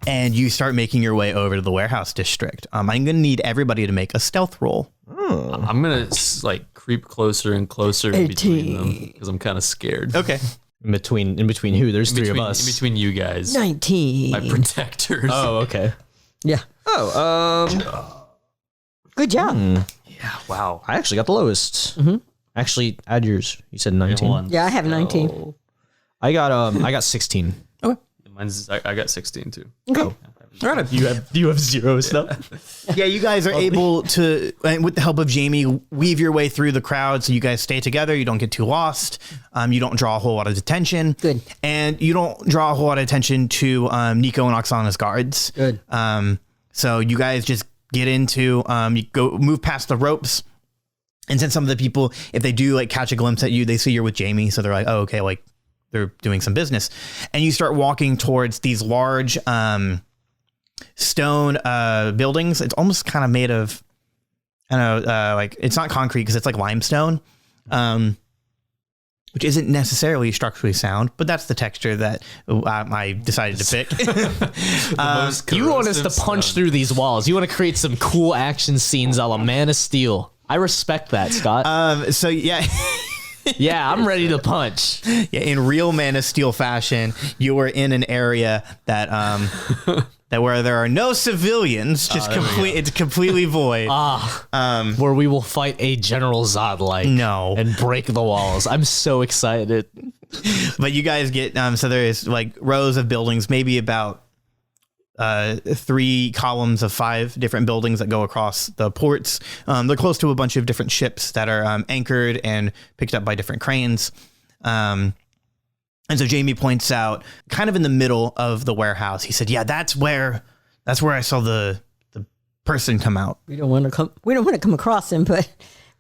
And you start making your way over to the warehouse district. I'm going to need everybody to make a stealth roll. I'm gonna creep closer and closer in between them because I'm kind of scared. Okay. In between who? There's three of us. In between you guys, 19. my protectors. Oh, okay. Yeah. Good job. Yeah. Wow. I actually got the lowest. Actually, add yours. You said 19. Hold on. Yeah, I have 19. Oh, I got 16. I got 16 too. Okay. You have 0 stuff. Yeah, you guys are able to, and with the help of Jamie, weave your way through the crowd so you guys stay together. You don't get too lost. You don't draw a whole lot of attention. Good. And you don't draw a whole lot of attention to Nico and Oksana's guards. Good. So you guys just get into, you go move past the ropes. And since some of the people, if they do catch a glimpse at you, they see you're with Jamie. So they're like, oh, okay, they're doing some business. And you start walking towards these large stone buildings. It's almost kind of made of, I don't know, it's not concrete because it's limestone, which isn't necessarily structurally sound, but that's the texture that I decided to pick. You want us to punch through these walls. You want to create some cool action scenes a la Man of Steel. I respect that, Scott. So yeah. Yeah, I'm ready to punch. Yeah, in real Man of Steel fashion, you are in an area that where there are no civilians, just it's completely void. Where we will fight a General Zod No. and break the walls. I'm so excited. But you guys get so there is rows of buildings, maybe about 3 columns of 5 different buildings that go across the ports. They're close to a bunch of different ships that are anchored and picked up by different cranes. And so Jamie points out, kind of in the middle of the warehouse, he said, "Yeah, that's where I saw the person come out." We don't want to come across him, but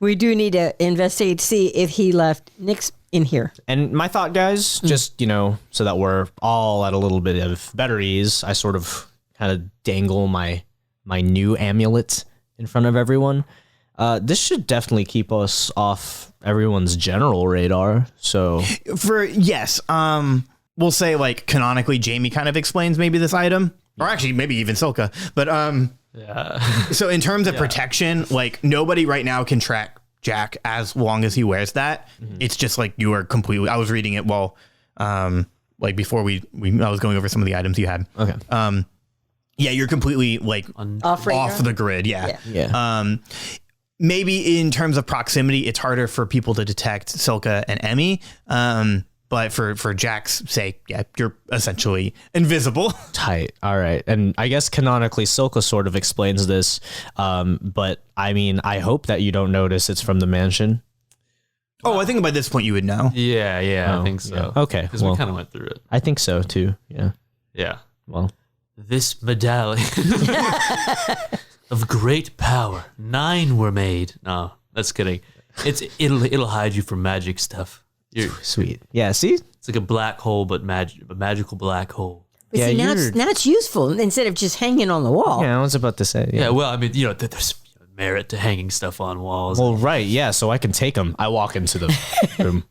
we do need to investigate to see if he left Nick's in here. And my thought, guys, just, so that we're all at a little bit of better ease, I sort of kind of dangle my new amulet in front of everyone. This should definitely keep us off everyone's general radar. So we'll say canonically, Jamie kind of explains maybe this item, or actually maybe even Silka. But Yeah. so in terms of protection, nobody right now can track Jack as long as he wears that. It's just you are completely. I was reading it while, before I was going over some of the items you had. Okay. Yeah, you're completely Off the grid. Yeah. Yeah. Maybe in terms of proximity, it's harder for people to detect Silka and Emmy. But for Jack's sake, yeah, you're essentially invisible. Tight. All right. And I guess canonically, Silka sort of explains this. But I mean, I hope that you don't notice it's from the mansion. Oh, I think by this point you would know. Yeah, I think so. Yeah. Okay. Because we kind of went through it. I think so too. Yeah. Yeah. Well, this medallion of great power. 9 were made. No, that's kidding. It'll hide you from magic stuff. sweet. Yeah. See, it's like a black hole, but a magical black hole. But see, now it's useful instead of just hanging on the wall. Yeah, I was about to say. Yeah. Well, I mean, there's merit to hanging stuff on walls. Well, right. Yeah. So I can take them. I walk into the room.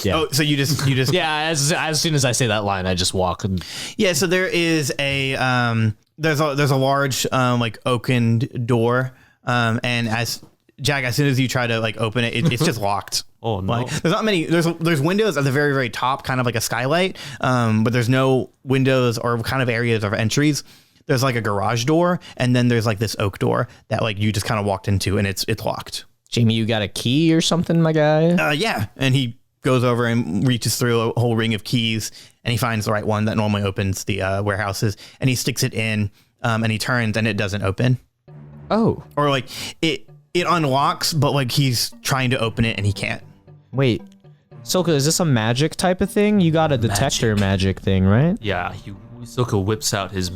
Yeah. Oh, so you just Yeah. As soon as I say that line, I just walk. Yeah. So there is a there's a large oakened door, and as soon as you try to open it, it's just locked. Oh no! There's not many. There's windows at the very, very top, kind of like a skylight. But there's no windows or kind of areas of entries. There's a garage door, and then there's this oak door that you just kind of walked into, and it's locked. Jamie, you got a key or something, my guy? Yeah. And he goes over and reaches through a whole ring of keys, and he finds the right one that normally opens the warehouses, and he sticks it in, and he turns, and it doesn't open. Oh. Or like it unlocks, but like he's trying to open it and he can't. Wait. Silka, is this a magic type of thing? You got a detector magic thing, right? Yeah, Silka whips out his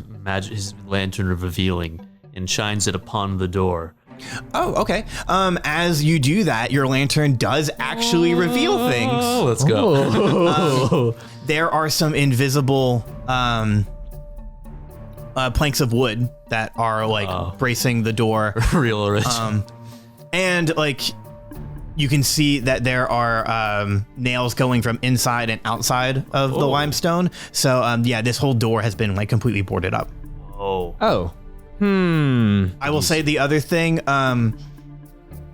lantern of revealing and shines it upon the door. Oh, okay. As you do that, your lantern does actually reveal things. Oh, let's go. There are some invisible planks of wood that are like bracing the door. Real rich. And like you can see that there are nails going from inside and outside of the limestone. So yeah, this whole door has been like completely boarded up. Oh. I will say the other thing,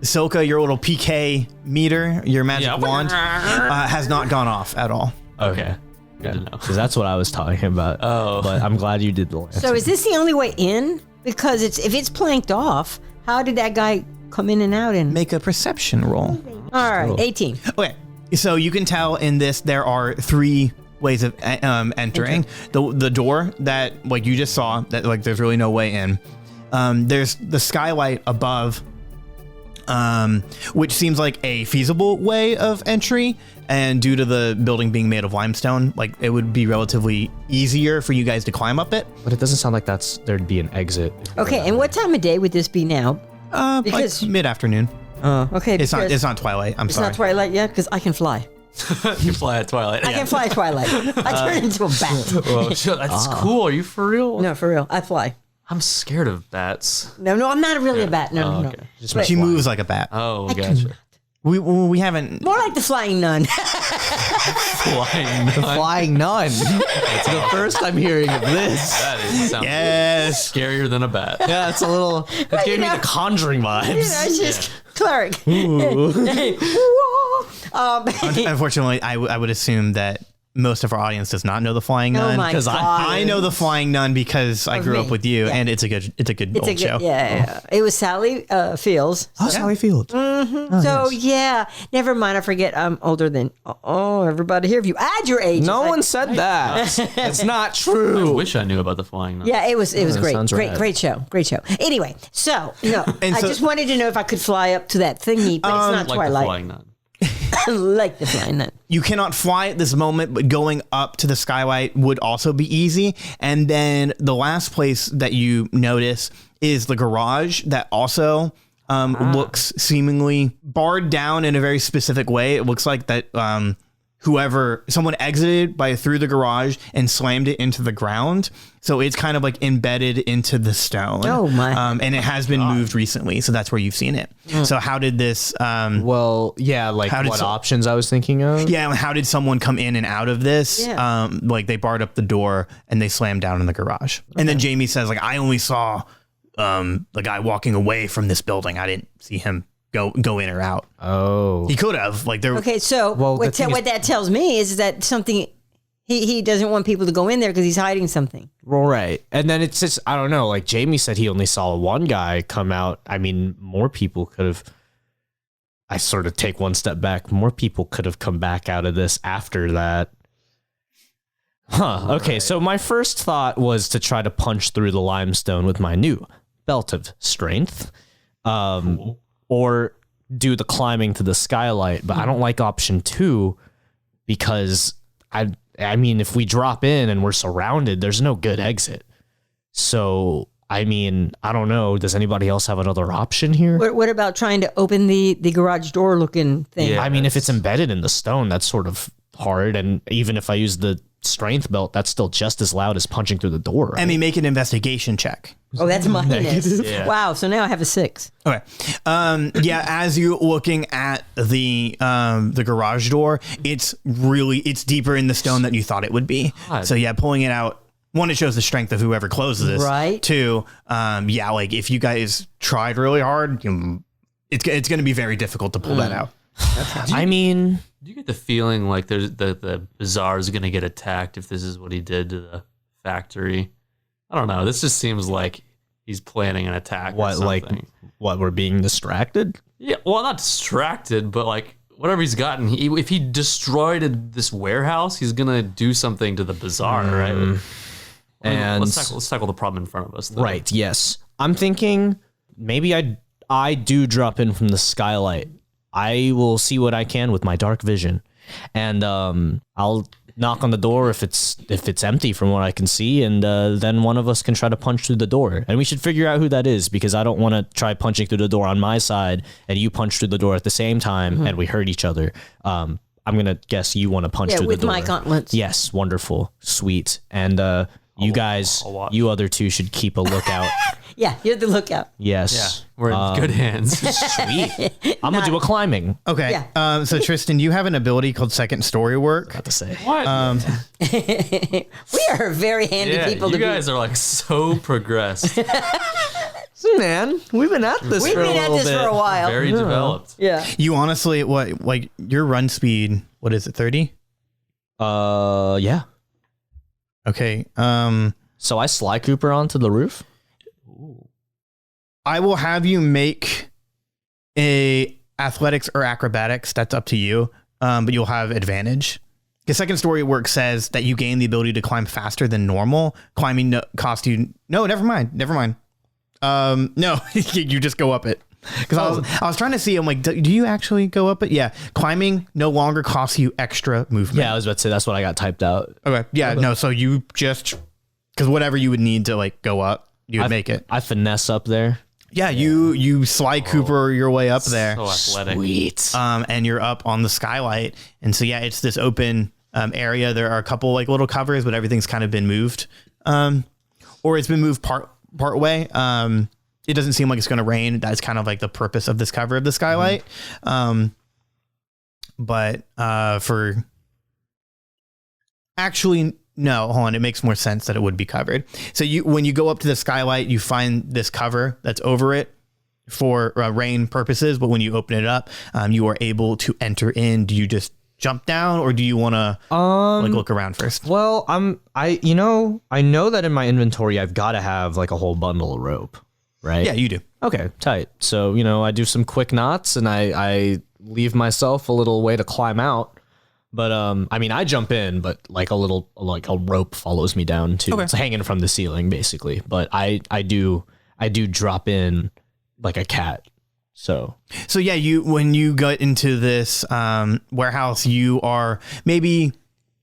Silka, your little PK meter, your magic wand, has not gone off at all. Okay. Good to know. Because that's what I was talking about. Oh. But I'm glad you did the lantern. So is this the only way in? Because if it's planked off, how did that guy come in and out? And Make a perception roll. all right, 18. Okay, so you can tell in this there are 3 ways of entering. The door that like you just saw, that like there's really no way in. There's the skylight above, which seems like a feasible way of entry, and due to the building being made of limestone, like it would be relatively easier for you guys to climb up it. But it doesn't sound like there'd be an exit. Okay, and what time of day would this be now? Like mid-afternoon. Okay, It's not twilight. I'm it's sorry. not twilight yet because I can fly. You fly at twilight. I can fly Twilight. I turn into a bat. Whoa, that's cool. Are you for real? No, for real, I fly. I'm scared of bats. No, I'm not really a bat. No, no. okay. But She moves like a bat. Oh, I gotcha. We haven't. more like the flying nun. Flying. Flying nun. It's the first I'm hearing of this. That sounds Yes. scarier than a bat. Yeah, it's a little. It gave me know- the Conjuring vibes. It's just cleric. Unfortunately, I would assume that most of our audience does not know the Flying Nun. Oh my God. I know the Flying Nun because I grew up me. with you, Yeah. and it's a good old show. Yeah. It was Sally Fields. Oh, Sally Fields. So yeah, never mind. I forget. I'm older than everybody here. If you add your age, No it's one like- said that. It's not I true. wish I knew about the flying nun. Yeah, it was great. sounds Great, rad. great show. Great show. Anyway, so And I so- just wanted to know if I could fly up to that thingy, but it's not Like Twilight. the flying nun. Like the flying nun. You cannot fly at this moment, but going up to the skylight would also be easy. And then the last place that you notice is the garage that also looks seemingly barred down in a very specific way. It looks like that someone exited through the garage and slammed it into the ground. So it's kind of like embedded into the stone. Oh, my. And it has been moved recently. So that's where you've seen it. So how did this, Well, yeah, like How did what so- options I was thinking of? yeah, how did someone come in and out of this? Yeah. Like they barred up the door and they slammed down in the garage. And then Jamie says, like, I only saw the guy walking away from this building. I didn't see him go in or out. Oh. He could have. Like there. Okay, so Well, the what thing is- that tells me is that something he doesn't want people to go in there because he's hiding something. Well, right. And then it's just, I don't know, like Jamie said he only saw one guy come out. I mean, more people could have, I sort of take one step back. More people could have come back out of this after that. Huh. Okay. So my first thought was to try to punch through the limestone with my new belt of strength, or do the climbing to the skylight. But I don't like option 2 because I mean, if we drop in and we're surrounded, there's no good exit. So, I mean, I don't know. Does anybody else have another option here? What about trying to open the garage door looking thing? Yeah. I mean, if it's embedded in the stone, that's sort of hard. And even if I use the strength belt, that's still just as loud as punching through the door. Right? I mean, make an investigation check. Oh, that's minus. Yeah. Wow. So now I have a 6. Okay. Yeah, as you're looking at the garage door, it's deeper in the stone than you thought it would be. God. So yeah, pulling it out. 1, it shows the strength of whoever closes this. Right. 2, yeah, like if you guys tried really hard, it's going to be very difficult to pull that out. I mean, Do you get the feeling like there's the bazaar is going to get attacked if this is what he did to the factory? I don't know. This just seems like he's planning an attack. what, or like, something. what, we're being distracted? Yeah, well, not distracted, but like whatever he's gotten, if he destroyed this warehouse, he's gonna do something to the bazaar, right? And let's tackle the problem in front of us. Though. Right. Yes. I'm thinking maybe I do drop in from the skylight. I will see what I can with my dark vision, and I'll knock on the door if it's empty from what I can see, and then one of us can try to punch through the door, and we should figure out who that is because I don't want to try punching through the door on my side and you punch through the door at the same time and we hurt each other. I'm gonna guess you want to punch through the door. with my gauntlets. Yes, wonderful, sweet, and you guys, you other two should keep a lookout. Yeah, you're the lookout. Yes. Yeah, we're in good hands. Sweet. I'm gonna do a climbing. Okay. Yeah. So Tristan, you have an ability called second story work. Got to say. What? We are very handy people you to guys are like so progressed. Man, we've been at this. We've been at this for a while. Very developed. Yeah. You honestly, like your run speed? What is it? 30? Yeah. Okay. So I Sly Cooper onto the roof. I will have you make a athletics or acrobatics. That's up to you. But you'll have advantage. The second story work says that you gain the ability to climb faster than normal. Climbing cost you. No, never mind. No, you just go up it. Because I was trying to see. I'm like, do you actually go up it? Yeah. Climbing no longer costs you extra movement. Yeah, I was about to say that's what I got typed out. Okay. Yeah. No. So you just because whatever you would need to like go up, you would make it. I finesse up there. Yeah. You Sly Cooper your way up there. So athletic. Sweet. And you're up on the skylight. And so, yeah, it's this open area. There are a couple like little covers, but everything's kind of been moved. Or it's been moved part way. It doesn't seem like it's going to rain. That's kind of like the purpose of this cover of the skylight. But for actually, no, hold on. It makes more sense that it would be covered. So when you go up to the skylight, you find this cover that's over it for rain purposes. But when you open it up, you are able to enter in. Do you just jump down or do you want to like look around first? Well, I know that in my inventory, I've got to have like a whole bundle of rope, right? Yeah, you do. Okay, tight. So, I do some quick knots and I leave myself a little way to climb out. But, I jump in, but like a rope follows me down too. Okay. It's hanging from the ceiling basically. But I do drop in like a cat. So yeah, when you get into this warehouse, you are maybe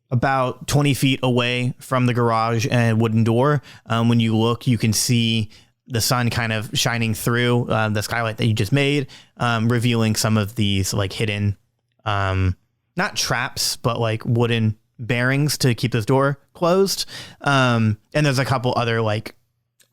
about 20 feet away from the garage and wooden door. When you look, you can see the sun kind of shining through the skylight that you just made, revealing some of these like hidden, not traps, but like wooden bearings to keep this door closed. And there's a couple other like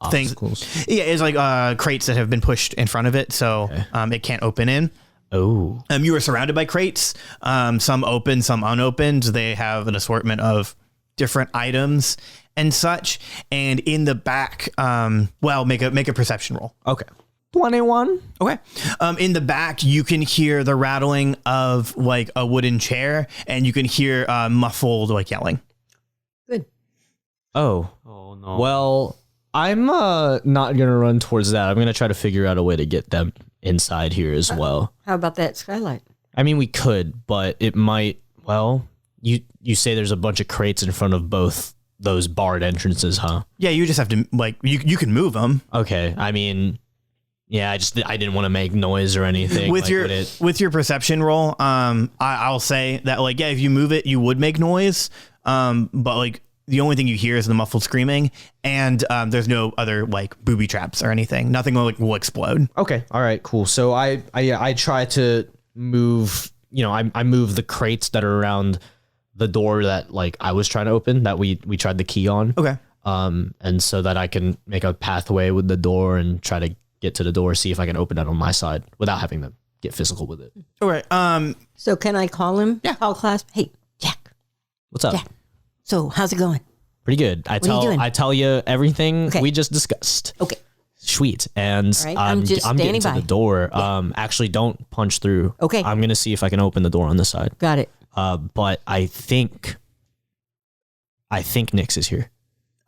obstacles. Yeah, it's like crates that have been pushed in front of it, so it can't open in. Oh. You are surrounded by crates, some open, some unopened. They have an assortment of different items and such. And in the back, make a perception roll. Okay. 21. Okay. In the back, you can hear the rattling of like a wooden chair, and you can hear muffled like yelling. Good. Oh. Oh no. Well, I'm not gonna run towards that. I'm gonna try to figure out a way to get them inside here as well. How about that skylight? I mean, we could, but it might. Well, you say there's a bunch of crates in front of both those barred entrances, huh? Yeah, you just have to like you can move them. Okay. I mean, yeah, I didn't want to make noise or anything. With your perception roll, I'll say that like if you move it, you would make noise. But like the only thing you hear is the muffled screaming, and there's no other like booby traps or anything. Nothing will explode. Okay. All right. Cool. So I try to move. I move the crates that are around the door that like I was trying to open that we tried the key on. Okay. And so that I can make a pathway with the door and try to get to the door, see if I can open it on my side without having to get physical with it. All right. So can I call him? Yeah. Call class. Hey, Jack. What's up? Jack. So how's it going? Pretty good. I tell you everything we just discussed. Okay. Sweet. And right, I'm just getting standing to by. the door. Actually, don't punch through. Okay. I'm gonna see if I can open the door on this side. Got it. But I think Nyx is here.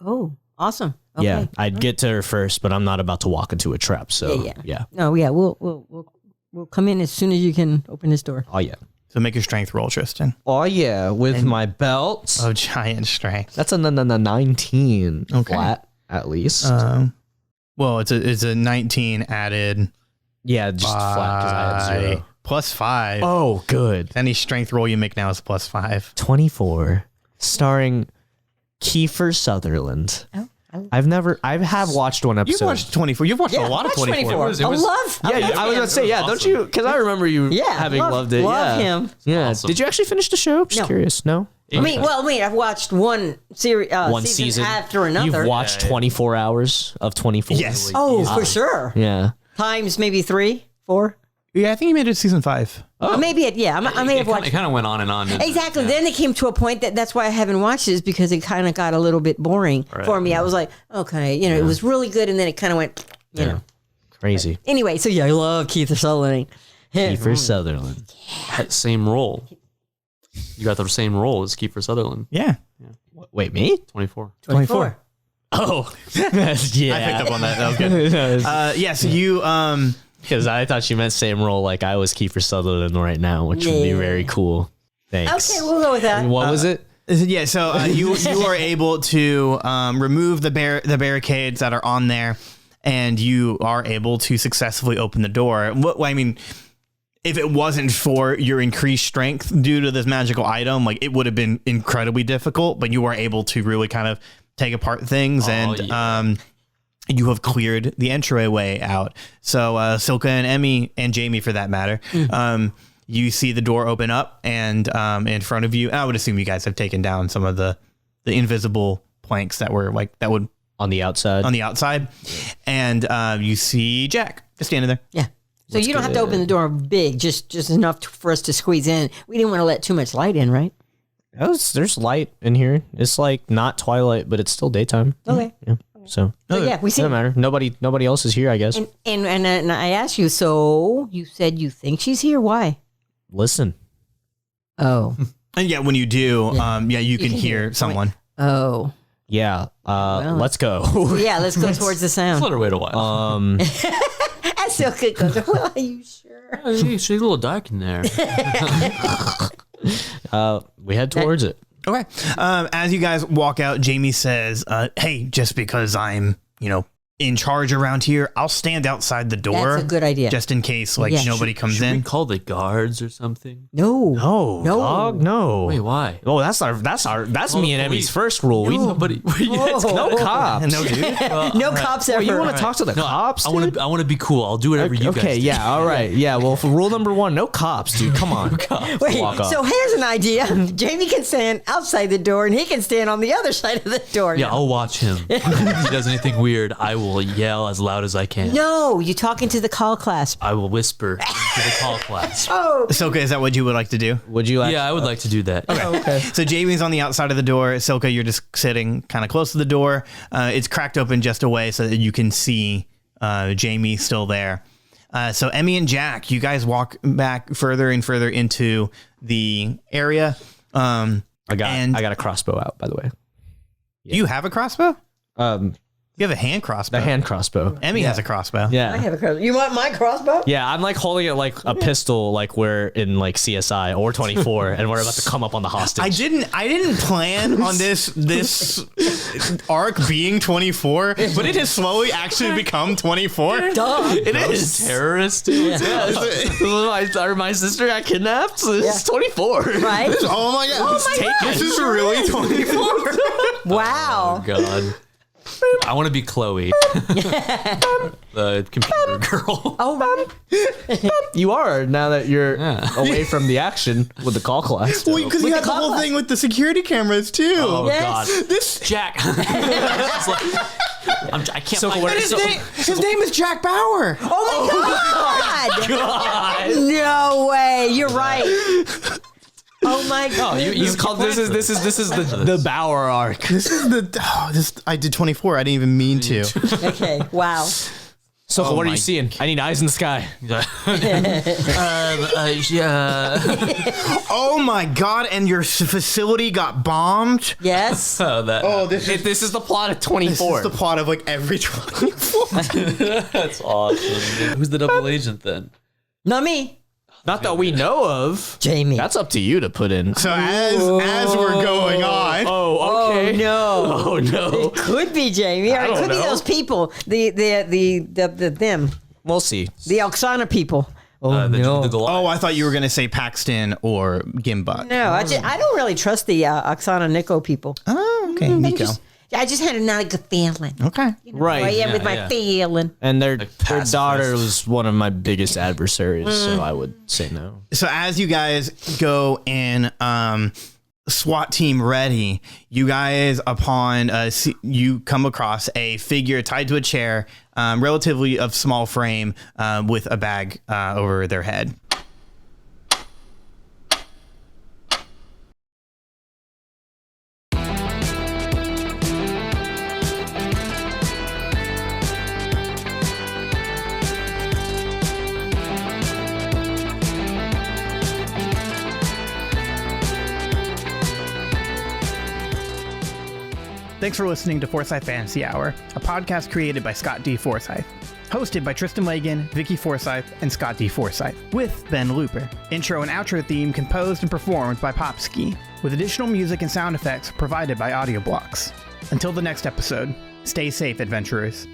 Oh, awesome. Okay. Yeah, I'd get to her first, but I'm not about to walk into a trap. So Yeah. yeah. No, yeah, we'll we'll come in as soon as you can open this door. Oh, yeah. So make your strength roll, Tristan. Oh, yeah. With my belt. Oh, giant strength. That's a 19 Okay. flat, at least. Well, it's a 19 added yeah, just flat because I had 0. plus 5. Oh, good. Any strength roll you make now is plus 5. 24, starring Kiefer Sutherland. Oh, I have watched one episode. You've watched 24. You've watched a lot of 24. I love. Yeah, I was about to say, yeah, don't you? Because I remember you having loved it. Love yeah. him. Yeah. Awesome. Did you actually finish the show? Just No. curious. No. I've watched one series, One season after another. You've watched 24 hours of 24. Yes. Oh, for sure. Yeah. Times maybe 3, 4. Yeah, I think you made it to season 5. I may have watched. It kind of went on and on. didn't it? Exactly. Yeah. Then it came to a point that's why I haven't watched this because it kind of got a little bit boring for me. I was like, okay, it was really good, and then it kind of went, you know. Crazy. Anyway, so yeah, I love Keith Sutherland. Kiefer Sutherland. Same role. You got the same role as Kiefer Sutherland. Yeah. Wait, me? 24. 24. Oh. yeah. I picked up on that. That was good. Yeah, so you Because I thought you meant same role like I was Kiefer Sutherland right now, which would be very cool. Thanks. Okay, we'll go with that. What was it? yeah, so you are able to remove the barricades that are on there, and you are able to successfully open the door. I mean, if it wasn't for your increased strength due to this magical item, like it would have been incredibly difficult, but you are able to really kind of take apart things you have cleared the entryway out. So Silka and Emmy and Jamie, for that matter, you see the door open up, and in front of you, I would assume you guys have taken down some of the invisible planks that were On the outside. And you see Jack just standing there. Yeah. So you don't have to open the door big, just enough for us to squeeze in. We didn't want to let too much light in, right? There's light in here. It's like not twilight, but it's still daytime. Okay. Yeah. So yeah, we see. Doesn't matter. Nobody else is here, I guess. And I asked you, so you said you think she's here. Why? Listen. Oh. And yeah, when you do, you can hear someone. Oh. Yeah. Let's go. Yeah, let's go towards the sound. Let her wait a while. That's so good. Well, are you sure? She's a little dark in there. We head towards it. Okay. As you guys walk out, Jamie says, hey, just because I'm, in charge around here, I'll stand outside the door. That's a good idea. Just in case, nobody comes Should in. we call the guards or something? No. No, dog, no. Wait, why? Oh, that's me and Emmy's first rule. No cops. No, dude. No cops ever. You want to talk to the cops? I want to be cool. I'll do whatever you guys do. Okay, yeah, all right. Yeah, well, for rule number 1, no cops, dude. Come on. Wait, Walk up. so here's an idea. Jamie can stand outside the door and he can stand on the other side of the door. Yeah, I'll watch him. If he does anything weird, I will yell as loud as I can. No, you're talking to the call class. I will whisper into the call class. Oh. Silka, is that what you would like to do? Would you like? Yeah, I would like to do that. Okay. So Jamie's on the outside of the door. Silka, you're just sitting kind of close to the door. It's cracked open just a way so that you can see Jamie still there. So Emmy and Jack, you guys walk back further and further into the area. I got a crossbow out, by the way. Do you have a crossbow? You have a hand crossbow. The hand crossbow. Emmy has a crossbow. Yeah. I have a crossbow. You want my crossbow? Yeah, I'm like holding it like a pistol, like we're in like CSI or 24, and we're about to come up on the hostage. I didn't plan on this arc being 24, but it has slowly actually become 24. Duh. It is. Terrorist? My sister got kidnapped. So it's 24. Right? Oh my god! This is really 24. Wow. Oh, God. I want to be Chloe, the computer girl. Oh, You are now that you're away from the action with the call class. Well, because you got the call whole class. thing with the security cameras too. Oh, Yes. God. This Jack. It's like, I can't find his name is Jack Bauer. oh my God. No way. You're right. Oh my God. This is the Bauer arc. This is I did 24. I didn't even mean to. Okay. Wow. So what are my- you seeing? I need eyes in the sky. Oh my god! And your facility got bombed. Yes. This is the plot of 24. This is the plot of like every 24. That's awesome. Who's the double agent then? Not me. Not that we know of. Jamie. That's up to you to put in. So as we're going on, Oh, okay. Oh no. Oh, no. It could be Jamie, or it don't could be know. those people. The them. We'll see. The Oksana people. Oh the Goliath. oh, I thought you were gonna say Paxton or Gimbuk. No, I don't really trust the Oksana Nico people. Oh, okay, Nico. I just had not a good feeling. Okay. Right. I am with my feeling. And their pacifist. daughter was one of my biggest adversaries, so I would say no. So as you guys go in, SWAT team ready, you guys you come across a figure tied to a chair, relatively of small frame, with a bag over their head. Thanks for listening to Forsyth Fantasy Hour, a podcast created by Scott D. Forsyth. Hosted by Tristan Lagan, Vicky Forsyth, and Scott D. Forsyth, with Ben Looper. Intro and outro theme composed and performed by Popski, with additional music and sound effects provided by Audio Blocks. Until the next episode, stay safe, adventurers.